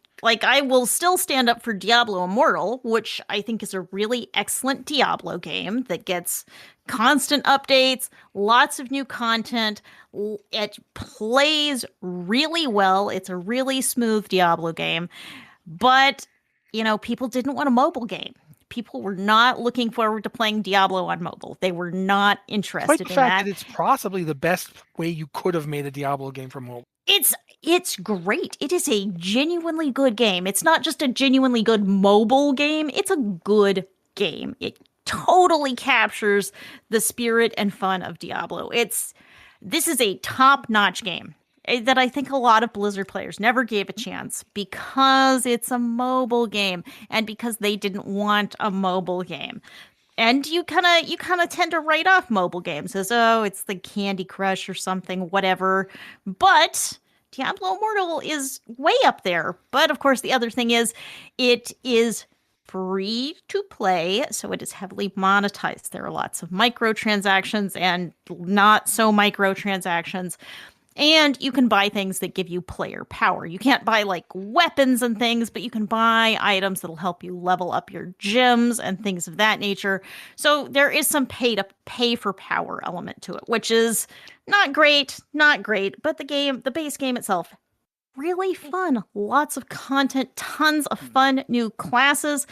S3: will still stand up for Diablo Immortal, which I think is a really excellent Diablo game that gets constant updates, lots of new content. It plays really well. It's a really smooth Diablo game. But, people didn't want a mobile game. People were not looking forward to playing Diablo on mobile. They were not interested in that.
S1: Despite the fact that it's possibly the best way you could have made a Diablo game for mobile.
S3: It's great. It is a genuinely good game. It's not just a genuinely good mobile game. It's a good game. It totally captures the spirit and fun of Diablo. This is a top-notch game that I think a lot of Blizzard players never gave a chance because it's a mobile game and because they didn't want a mobile game. And you kind of tend to write off mobile games as, oh, it's the Candy Crush or something, whatever. But Diablo Immortal is way up there. But of course, the other thing is it is free to play, so it is heavily monetized. There are lots of microtransactions and not so microtransactions. And you can buy things that give you player power. You can't buy weapons and things, but you can buy items that'll help you level up your gems and things of that nature. So there is some pay for power element to it, which is not great, but the base game itself, really fun. Lots of content, tons of fun new classes.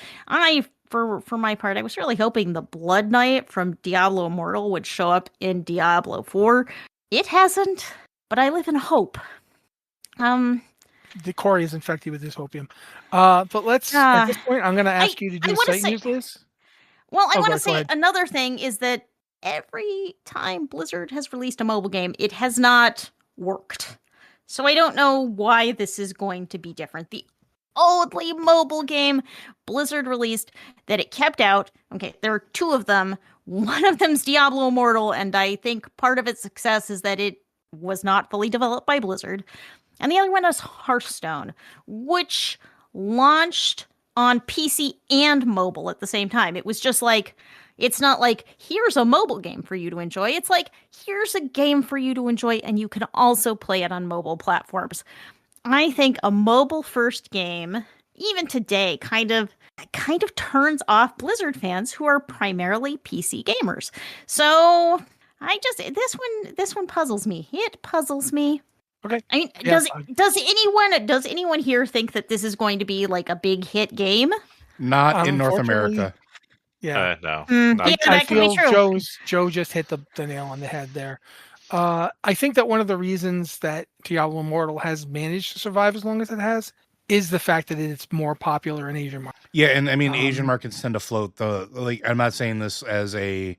S3: For my part, I was really hoping the Blood Knight from Diablo Immortal would show up in Diablo 4. It hasn't. But I live in hope.
S1: The Corey is infected with this hopium. But let's, at this point, I'm going to ask you to do site news, please.
S3: Well, I want to say another thing is that every time Blizzard has released a mobile game, it has not worked. So I don't know why this is going to be different. The only mobile game Blizzard released that it kept out, okay, there are two of them. One of them's Diablo Immortal, and I think part of its success is that it was not fully developed by Blizzard. And the other one is Hearthstone, which launched on PC and mobile at the same time. It was just like, it's not like, here's a mobile game for you to enjoy. It's like, here's a game for you to enjoy, and you can also play it on mobile platforms. I think a mobile first game, even today, kind of turns off Blizzard fans who are primarily PC gamers. So this one puzzles me. It puzzles me.
S1: Okay.
S3: I mean,
S1: Yeah,
S3: does anyone here think that this is going to be like a big hit game?
S4: Not in North
S1: Unfortunately,
S4: America.
S1: Yeah.
S2: No.
S3: Yeah,
S2: not-
S1: I
S3: that could be
S1: feel
S3: true.
S1: Joe just hit the nail on the head there. I think that one of the reasons that Diablo Immortal has managed to survive as long as it has is the fact that it's more popular in Asian markets.
S4: Yeah, and I mean, Asian
S1: Um,
S4: markets tend to float I'm not saying this as a.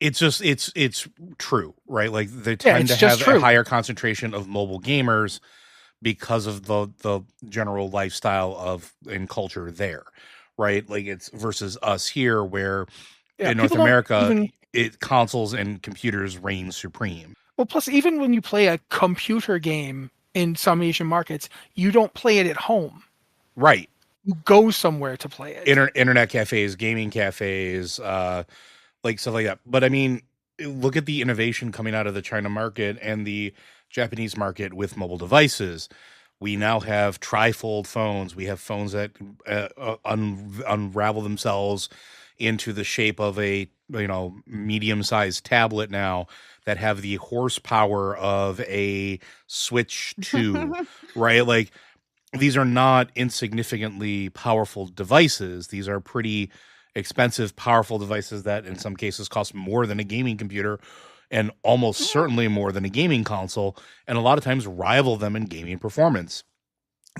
S4: It's true, right? Like they tend
S1: it's
S4: to
S1: just
S4: have a
S1: true.
S4: higher concentration of mobile gamers because of the general lifestyle and culture there, right? Like it's versus us here, where
S1: Yeah,
S4: in North
S1: people don't
S4: America,
S1: even-
S4: consoles and computers reign supreme.
S1: Well, plus, even when you play a computer game in some Asian markets, you don't play it at home.
S4: Right.
S1: You go somewhere to play it.
S4: Internet cafes, gaming cafes, like stuff like that. But I mean, look at the innovation coming out of the China market and the Japanese market with mobile devices. We now have trifold phones. We have phones that unravel themselves into the shape of a medium-sized tablet now that have the horsepower of a Switch 2, right? Like these are not insignificantly powerful devices. These are pretty expensive, powerful devices that in some cases cost more than a gaming computer and almost certainly more than a gaming console, and a lot of times rival them in gaming performance.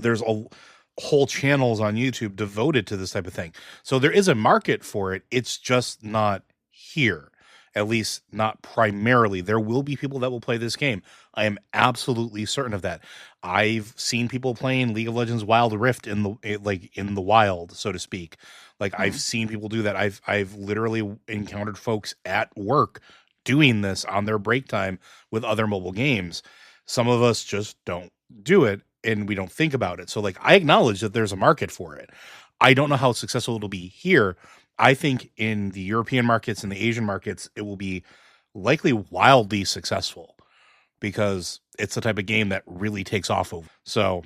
S4: There's whole channels on YouTube devoted to this type of thing. So there is a market for it. It's just not here, at least not primarily. There will be people that will play this game. I am absolutely certain of that. I've seen people playing League of Legends Wild Rift in the wild, so to speak. Like I've seen people do that. I've literally encountered folks at work doing this on their break time with other mobile games. Some of us just don't do it and we don't think about it. So like I acknowledge that there's a market for it. I don't know how successful it'll be here. I think in the European markets and the Asian markets, it will be likely wildly successful because it's the type of game that really takes off over. So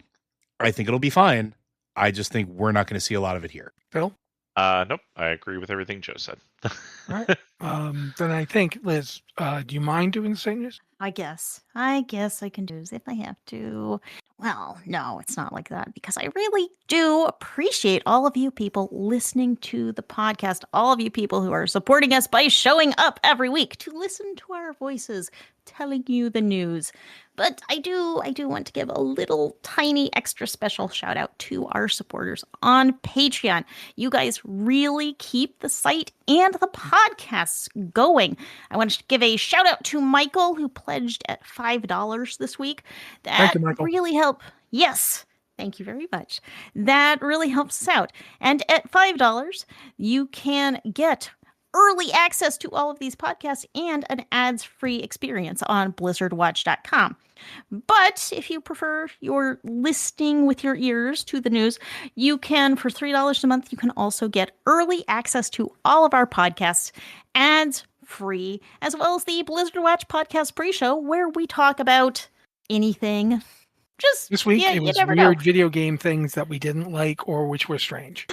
S4: I think it'll be fine. I just think we're not going to see a lot of it here.
S1: Phil?
S2: Nope. I agree with everything Joe said.
S1: All right. Then I think, Liz, do you mind doing the same news?
S3: I guess I can do this if I have to. Well, no, it's not like that because I really do appreciate all of you people listening to the podcast, all of you people who are supporting us by showing up every week to listen to our voices, telling you the news. But I do want to give a little tiny extra special shout out to our supporters on Patreon. You guys really keep the site and the podcasts going. I want to give a shout out to Michael who pledged at $5 this week. That
S1: Thank you, Michael.
S3: really helped. Yes. Thank you very much. That really helps us out. And at $5, you can get early access to all of these podcasts and an ads-free experience on blizzardwatch.com. But if you prefer your listening with your ears to the news, you can, for $3 a month, you can also get early access to all of our podcasts, ads free, as well as the Blizzard Watch podcast pre-show where we talk about anything. Just
S1: This week,
S3: yeah,
S1: it
S3: you
S1: was
S3: never
S1: weird
S3: know.
S1: video game things that we didn't like or which were strange.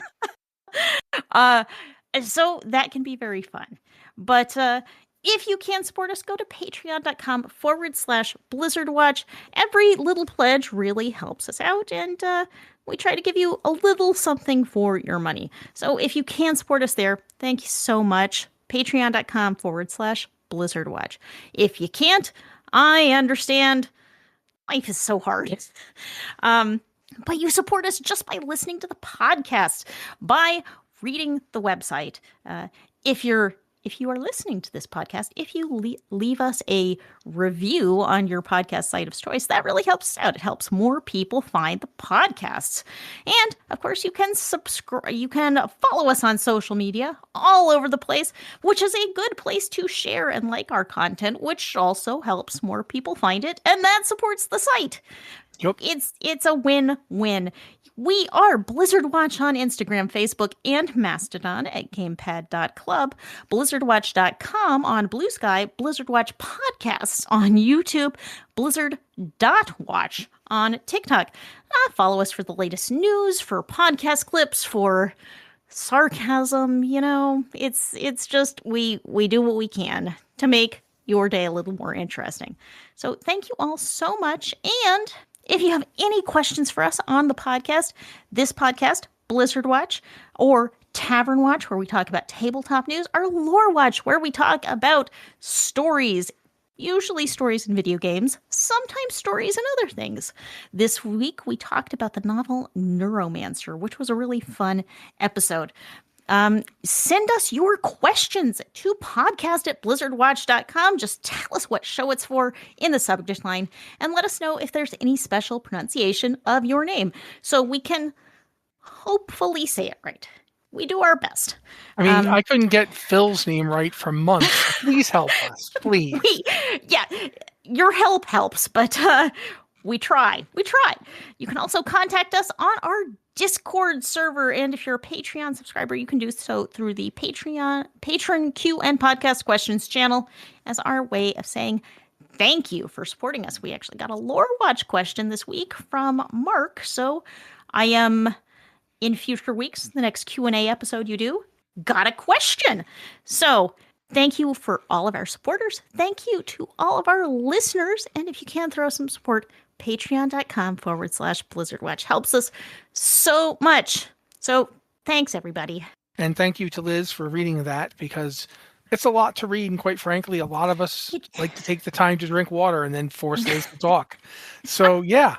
S3: So that can be very fun. But if you can support us, go to patreon.com/BlizzardWatch. Every little pledge really helps us out, and we try to give you a little something for your money. So if you can support us there, thank you so much. Patreon.com/BlizzardWatch. If you can't, I understand. Life is so hard. But you support us just by listening to the podcast, by reading the website. If you're if you are listening to this podcast, if you leave us a review on your podcast site of choice, that really helps us out. It helps more people find the podcasts. And of course, you can subscribe. You can follow us on social media all over the place, which is a good place to share and like our content, which also helps more people find it, and that supports the site.
S1: Yep.
S3: It's a win-win. We are Blizzard Watch on Instagram, Facebook, and Mastodon at gamepad.club, blizzardwatch.com on Bluesky, Blizzard Watch Podcasts on YouTube, blizzard.watch on TikTok. Follow us for the latest news, for podcast clips, for sarcasm. You know, it's just we do what we can to make your day a little more interesting. So thank you all so much. And if you have any questions for us on the podcast, this podcast, Blizzard Watch, or Tavern Watch, where we talk about tabletop news, or Lore Watch, where we talk about stories, usually stories in video games, sometimes stories in other things. This week, we talked about the novel Neuromancer, which was a really fun episode. Send us your questions to podcast@blizzardwatch.com. Just tell us what show it's for in the subject line and let us know if there's any special pronunciation of your name so we can hopefully say it right. We do our best.
S1: I mean, I couldn't get Phil's name right for months. Please help us, please.
S3: Yeah, your help helps, but we try. You can also contact us on our Discord server, and if you're a Patreon subscriber, you can do so through the Patron Q and Podcast Questions channel as our way of saying thank you for supporting us. We actually got a Lore Watch question this week from Mark, so I am in future weeks, the next Q&A episode you do, got a question. So thank you for all of our supporters. Thank you to all of our listeners, and if you can throw some support, patreon.com/Blizzard Watch helps us so much. So thanks, everybody.
S1: And thank you to Liz for reading that, because it's a lot to read. And quite frankly, a lot of us like to take the time to drink water and then force Liz to talk. So yeah,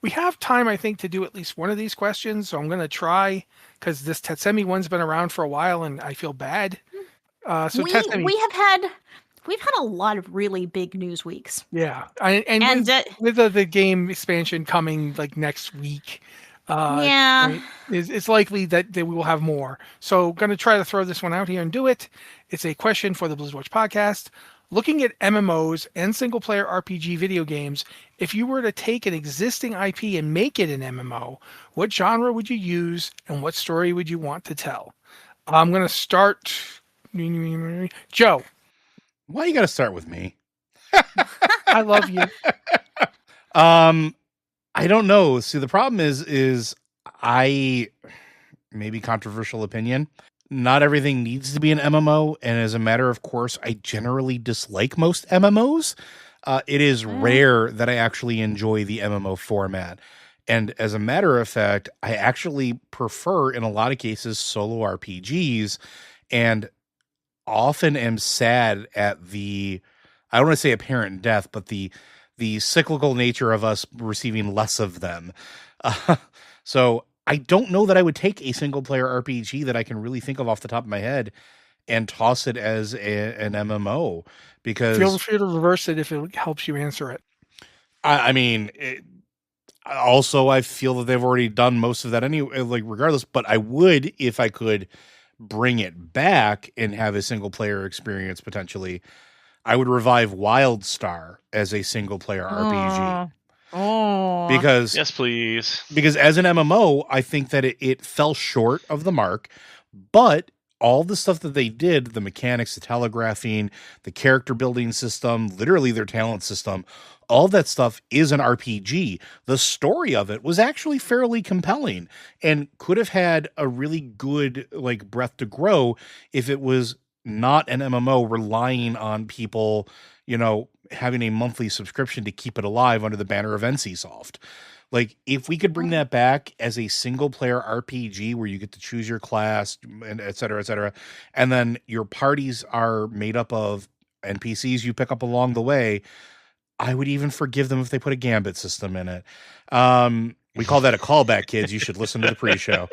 S1: we have time, I think, to do at least one of these questions. So I'm going to try, because this Tetsemi one's been around for a while and I feel bad.
S3: We've had a lot of really big news weeks.
S1: Yeah, with the game expansion coming like next week, it's likely that we will have more. So, going to try to throw this one out here and do it. It's a question for the Blizzard Watch podcast. Looking at MMOs and single-player RPG video games, if you were to take an existing IP and make it an MMO, what genre would you use, and what story would you want to tell? I'm going to start. Joe.
S4: Why you got to start with me?
S1: I love you.
S4: I don't know. See, the problem is maybe controversial opinion. Not everything needs to be an MMO, and as a matter of course, I generally dislike most MMOs. It is rare that I actually enjoy the MMO format. And as a matter of fact, I actually prefer, in a lot of cases, solo RPGs, and often am sad at I don't want to say apparent death, but the cyclical nature of us receiving less of them. So I don't know that I would take a single player RPG that I can really think of off the top of my head and toss it as an MMO, because
S1: feel free to reverse it if it helps you answer it.
S4: I mean, also I feel that they've already done most of that anyway, like regardless, but I would, if I could bring it back and have a single player experience potentially, I would revive WildStar as a single player RPG. Because
S2: yes, please.
S4: Because as an MMO, I think that it fell short of the mark, but all the stuff that they did, the mechanics, the telegraphing, the character building system, literally their talent system, all that stuff is an RPG. The story of it was actually fairly compelling and could have had a really good like breadth to grow if it was not an MMO relying on people, having a monthly subscription to keep it alive under the banner of NCSoft. Like, if we could bring that back as a single player RPG where you get to choose your class and et cetera, and then your parties are made up of NPCs you pick up along the way, I would even forgive them if they put a gambit system in it. We call that a callback, kids. You should listen to the pre-show.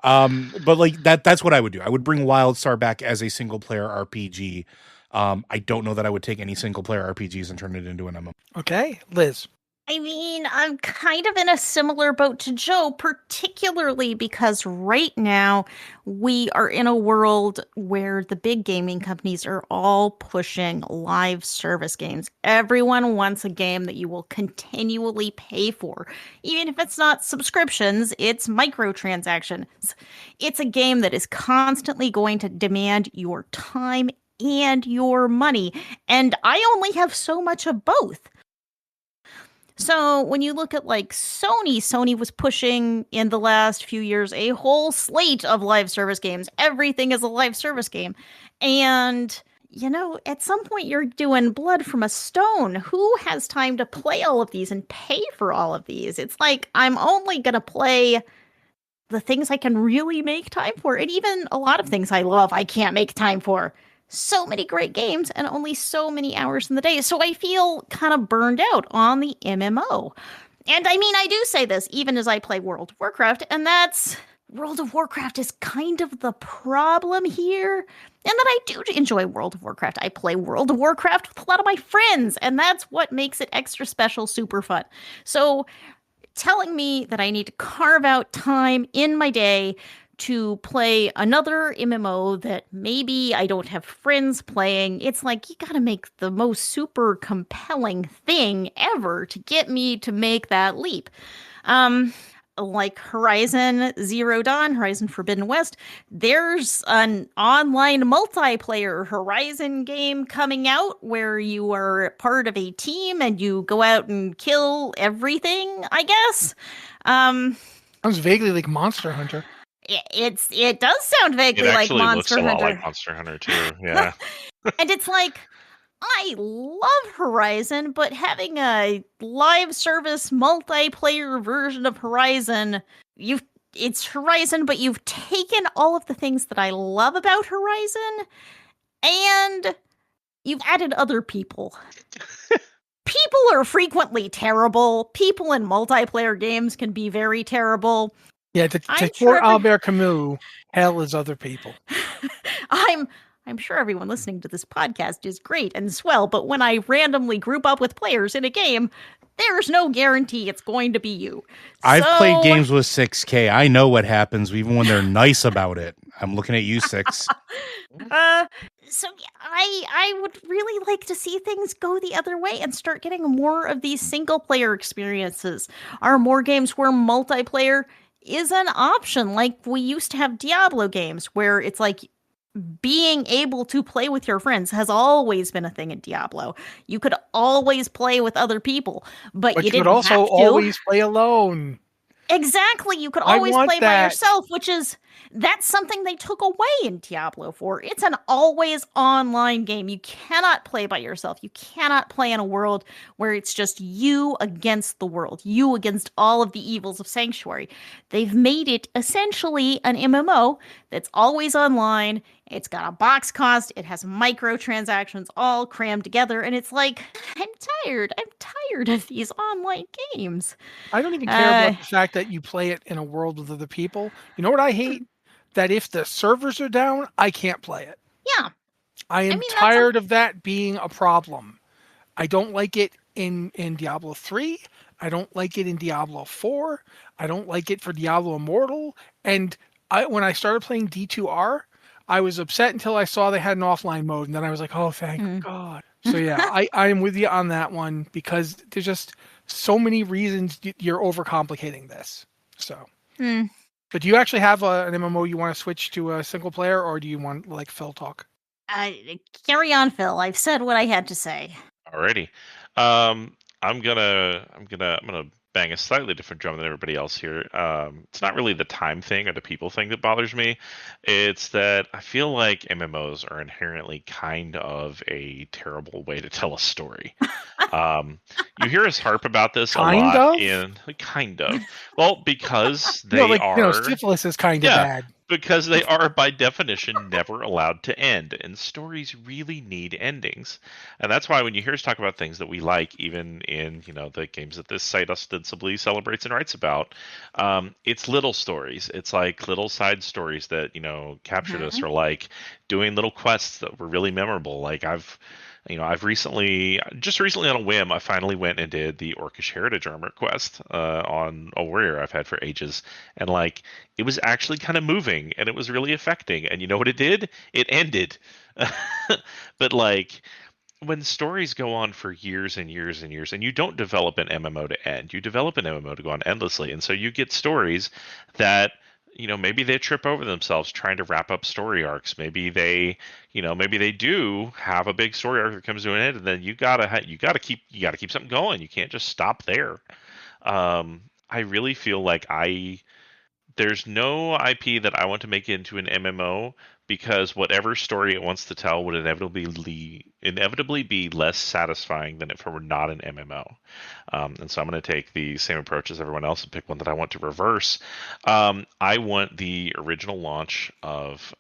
S4: But like that's what I would do. I would bring WildStar back as a single player RPG. I don't know that I would take any single player RPGs and turn it into an MMO.
S1: Okay, Liz.
S3: I mean, I'm kind of in a similar boat to Joe, particularly because right now we are in a world where the big gaming companies are all pushing live service games. Everyone wants a game that you will continually pay for. Even if it's not subscriptions, it's microtransactions. It's a game that is constantly going to demand your time and your money. And I only have so much of both. So when you look at like Sony was pushing in the last few years a whole slate of live service games. Everything is a live service game. And, you know, at some point you're doing blood from a stone. Who has time to play all of these and pay for all of these? It's like, I'm only going to play the things I can really make time for. And even a lot of things I love, I can't make time for. So many great games and only so many hours in the day. So I feel kind of burned out on the MMO. And I mean, I do say this even as I play World of Warcraft, and that's World of Warcraft is kind of the problem here. And that I do enjoy World of Warcraft. I play World of Warcraft with a lot of my friends, and that's what makes it extra special, super fun. So telling me that I need to carve out time in my day to play another MMO that maybe I don't have friends playing, it's like you gotta make the most super compelling thing ever to get me to make that leap. Like Horizon Zero Dawn, Horizon Forbidden West, there's an online multiplayer Horizon game coming out where you are part of a team and you go out and kill everything, I guess.
S1: Sounds vaguely like Monster Hunter.
S3: It does sound vaguely like Monster Hunter.
S2: It actually looks a lot like Monster Hunter too. Yeah.
S3: And it's like, I love Horizon, but having a live service multiplayer version of Horizon, it's Horizon, but you've taken all of the things that I love about Horizon and you've added other people. People are frequently terrible. People in multiplayer games can be very terrible.
S1: Yeah, to quote Albert Camus, hell is other people.
S3: I'm sure everyone listening to this podcast is great and swell, but when I randomly group up with players in a game, there's no guarantee it's going to be you.
S4: I've played games with 6K. I know what happens even when they're nice about it. I'm looking at you, 6.
S3: So I would really like to see things go the other way and start getting more of these single player experiences. Are more games where multiplayer is an option, like we used to have Diablo games where it's like being able to play with your friends has always been a thing in Diablo. You could always play with other people, but you didn't
S1: also
S3: have to.
S1: Always play alone.
S3: Exactly, you could always play by yourself, that's something they took away in Diablo 4. It's an always online game. You cannot play by yourself. You cannot play in a world where it's just you against the world, you against all of the evils of Sanctuary. They've made it essentially an MMO that's always online. It's got a box cost. It has microtransactions all crammed together. And it's like, I'm tired. I'm tired of these online games.
S1: I don't even care about the fact that you play it in a world with other people. You know what I hate? That if the servers are down, I can't play it.
S3: Yeah.
S1: I am tired of that being a problem. I don't like it in Diablo 3. I don't like it in Diablo 4. I don't like it for Diablo Immortal. And when I started playing D2R, I was upset until I saw they had an offline mode. And then I was like, oh, thank God. So yeah, I am with you on that one because there's just so many reasons you're overcomplicating this. So. But do you actually have an MMO you want to switch to a single player, or do you want like Phil talk?
S3: Carry on, Phil. I've said what I had to say.
S2: Alrighty. I'm gonna bang a slightly different drum than everybody else here. It's not really the time thing or the people thing that bothers me. It's that I feel like MMOs are inherently kind of a terrible way to tell a story. You hear us harp about this a lot. Kind of. Well, because they are.
S1: syphilis is kind of bad.
S2: because they are by definition never allowed to end, and stories really need endings. And that's why when you hear us talk about things that we like, even in the games that this site ostensibly celebrates and writes about, it's little stories. It's like little side stories that captured us, or like doing little quests that were really memorable. Like I've just recently on a whim, I finally went and did the Orcish Heritage Armor quest on a warrior I've had for ages, and like it was actually kind of moving, and it was really affecting. And you know what it did? It ended. But like when stories go on for years and years and years, and you don't develop an MMO to end, you develop an MMO to go on endlessly, and so you get stories that maybe they trip over themselves trying to wrap up story arcs. Maybe they do have a big story arc that comes to an end, and then you gotta keep something going. You can't just stop there. I really feel like there's no IP that I want to make into an MMO, because whatever story it wants to tell would inevitably be less satisfying than if it were not an MMO. And so I'm going to take the same approach as everyone else and pick one that I want to reverse. I want the original launch of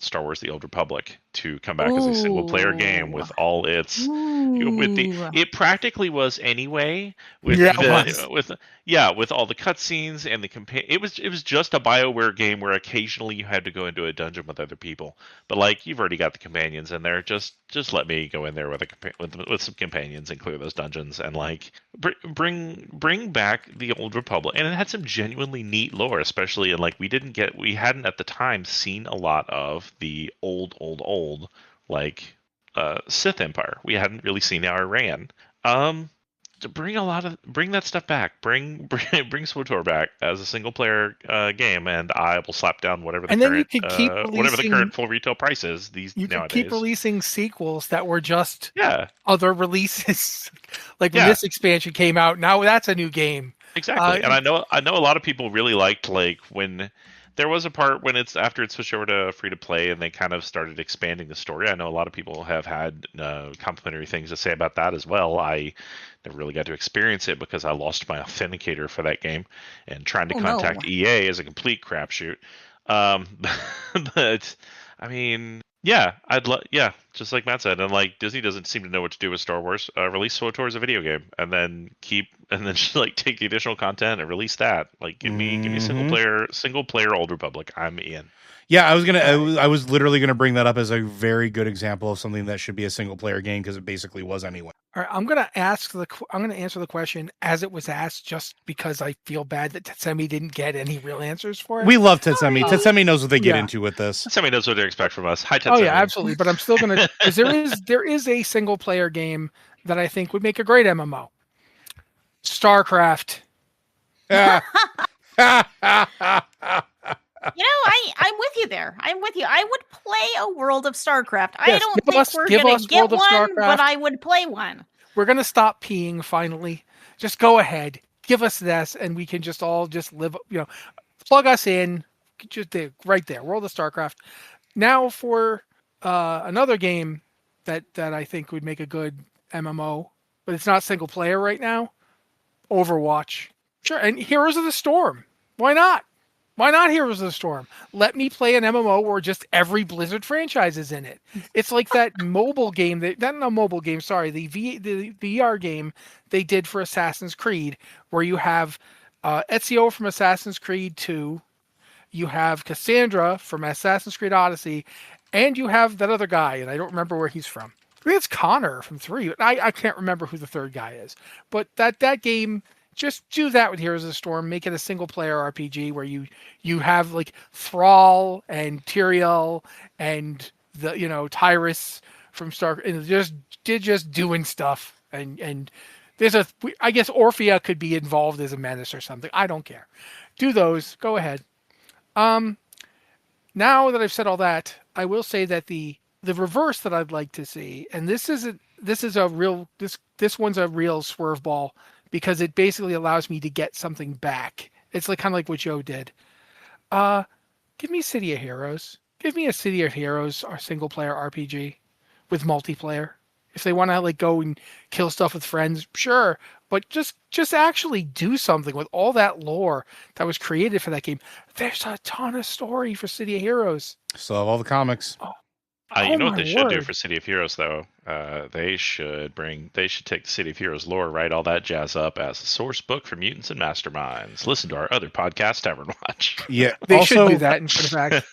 S2: Star Wars: The Old Republic to come back as a single-player game with all its it practically was anyway with with all the cutscenes and the it was just a BioWare game where occasionally you had to go into a dungeon with other people, but like you've already got the companions in there. Just let me go in there with some companions and clear those dungeons, and like bring back the Old Republic. And it had some genuinely neat lore, especially in like we hadn't at the time seen a lot of the old like Sith Empire. We hadn't really seen how it ran. To bring that stuff back. Bring SWTOR back as a single player game, and I will slap down whatever the current full retail price is.
S1: You can keep releasing sequels that were just
S2: Yeah.
S1: other releases. Like when this expansion came out, now that's a new game.
S2: Exactly. And I know a lot of people really liked like when there was a part when after it switched over to free to play and they kind of started expanding the story. I know a lot of people have had complimentary things to say about that as well. I never really got to experience it because I lost my authenticator for that game, and trying to contact EA is a complete crapshoot. But I mean, yeah, just like Matt said, and like Disney doesn't seem to know what to do with Star Wars. Release SWTOR as a video game, and then just like take the additional content and release that. Like give me single player Old Republic. I'm in.
S4: Yeah, I was literally gonna bring that up as a very good example of something that should be a single player game, because it basically was anyway.
S1: All right, I'm gonna answer the question as it was asked, just because I feel bad that Tetsemi didn't get any real answers for it.
S4: We love Tetsemi. Tetsemi knows what they get into with this.
S2: Tetsemi knows what they expect from us. Hi, Tetsemi.
S1: Oh yeah, absolutely. But I'm still gonna because there is a single player game that I think would make a great MMO. StarCraft.
S3: I'm with you there. I'm with you. I would play a World of StarCraft.
S1: Yes,
S3: I don't think we're going to get one, but I would play one.
S1: We're going to stop peeing finally. Just go ahead. Give us this, and we can just all just live, plug us in. Just right there. World of StarCraft. Now for another game that I think would make a good MMO, but it's not single player right now. Overwatch. Sure, and Heroes of the Storm. Why not? Why not Heroes of the Storm? Let me play an MMO where just every Blizzard franchise is in it. It's like that mobile game, the VR game they did for Assassin's Creed, where you have Ezio from Assassin's Creed 2, you have Cassandra from Assassin's Creed Odyssey, and you have that other guy, and I don't remember where he's from. I think it's Connor from 3. I can't remember who the third guy is. But that game... Just do that with Heroes of the Storm. Make it a single-player RPG where you have like Thrall and Tyrael and the Tyrus from Star, and just doing stuff. And there's I guess Orphea could be involved as a menace or something. I don't care. Do those. Go ahead. Now that I've said all that, I will say that the reverse that I'd like to see, and this one's a real swerve ball, because it basically allows me to get something back. It's like kind of like what Joe did. Give me City of Heroes. Give me a City of Heroes or single player RPG with multiplayer. If they want to like go and kill stuff with friends, sure. But just actually do something with all that lore that was created for that game. There's a ton of story for City of Heroes.
S4: Still have all the comics.
S2: You know what
S1: my
S2: they should do
S1: word.
S2: for City of Heroes though? They should take the City of Heroes lore, write all that jazz up as a source book for mutants and masterminds. Listen to our other podcast, Tavern Watch.
S4: Yeah,
S1: They
S4: also,
S1: should do that in fact.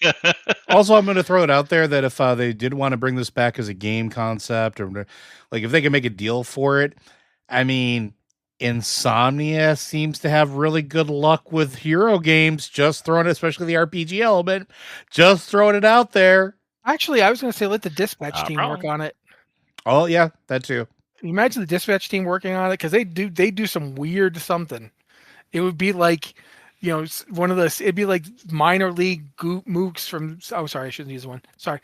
S4: Also, I'm going to throw it out there that if they did want to bring this back as a game concept, or like if they can make a deal for it, I mean, Insomnia seems to have really good luck with hero games. Just throwing it, especially the RPG element, just throwing it out there.
S1: Actually, I was going to say let the dispatch team
S2: wrong.
S1: work on it.
S4: Oh yeah, that too.
S1: Can you imagine the dispatch team working on it? Because they do some weird something. It would be like, one of those. It'd be like minor league mooks from. Oh, sorry, I shouldn't use one. Sorry,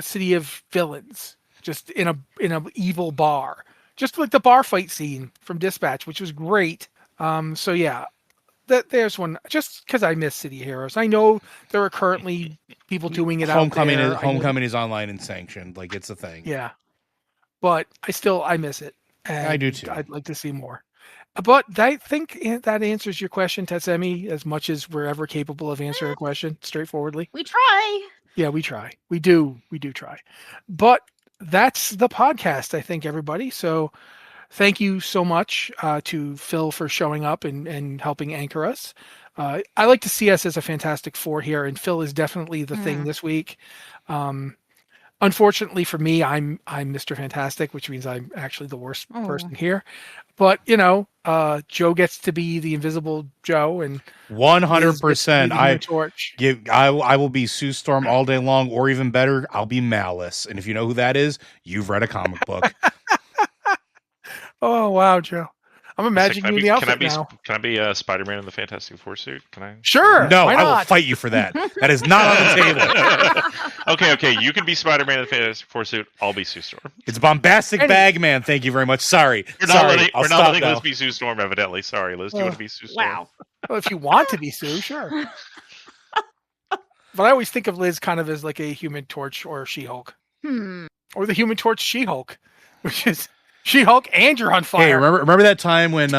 S1: City of Villains, just in a evil bar, just like the bar fight scene from Dispatch, which was great. So yeah, there's one. Just because I miss City Heroes, I know there are currently people doing it
S4: Homecoming
S1: out there.
S4: Homecoming is online and sanctioned. Like it's a thing.
S1: Yeah, but I miss it. And
S4: I do too.
S1: I'd like to see more. But I think that answers your question, Tetsemi, as much as we're ever capable of answering a question straightforwardly.
S3: We try.
S1: Yeah, we try. We do try. But that's the podcast, I think, everybody. So thank you so much to Phil for showing up and helping anchor us. I like to see us as a Fantastic Four here, and Phil is definitely the thing this week. Unfortunately for me, I'm Mr. Fantastic, which means I'm actually the worst person here. But Joe gets to be the Invisible Joe, and
S4: 100%. I will be Sue Storm all day long, or even better, I'll be Malice. And if you know who that is, you've read a comic book.
S1: Oh wow, Joe! I'm imagining you in the outfit now.
S2: Can I be Spider-Man in the Fantastic Four suit? Can I?
S1: Sure.
S4: No,
S1: why
S4: I will
S1: not?
S4: fight you for that. That is not on the table.
S2: Okay. You can be Spider-Man in the Fantastic Four suit. I'll be Sue Storm.
S4: It's bombastic Bagman. Thank you very much. Sorry.
S2: We're not letting
S4: now.
S2: Liz be Sue Storm, evidently. Sorry, Liz. Do you want to be Sue Storm?
S3: Wow.
S1: Well, if you want to be Sue, sure. But I always think of Liz kind of as like a Human Torch or She-Hulk. Or the Human Torch She-Hulk, which is She-Hulk and you're on fire.
S4: Hey, remember that time when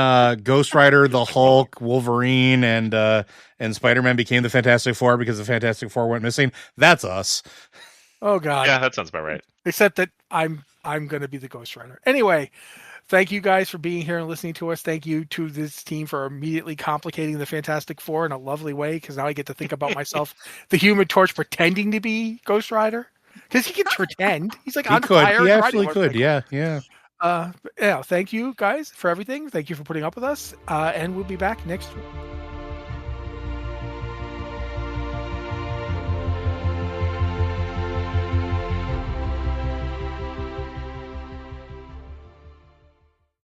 S4: Ghost Rider, the Hulk, Wolverine, and Spider-Man became the Fantastic Four because the Fantastic Four went missing? That's us.
S1: Oh God.
S2: Yeah, that sounds about right.
S1: Except that I'm going to be the Ghost Rider. Anyway, thank you guys for being here and listening to us. Thank you to this team for immediately complicating the Fantastic Four in a lovely way, because now I get to think about myself, the Human Torch, pretending to be Ghost Rider. Because he can pretend. He's like on fire.
S4: He absolutely could. Yeah.
S1: Yeah, thank you guys for everything. Thank you for putting up with us. And we'll be back next week.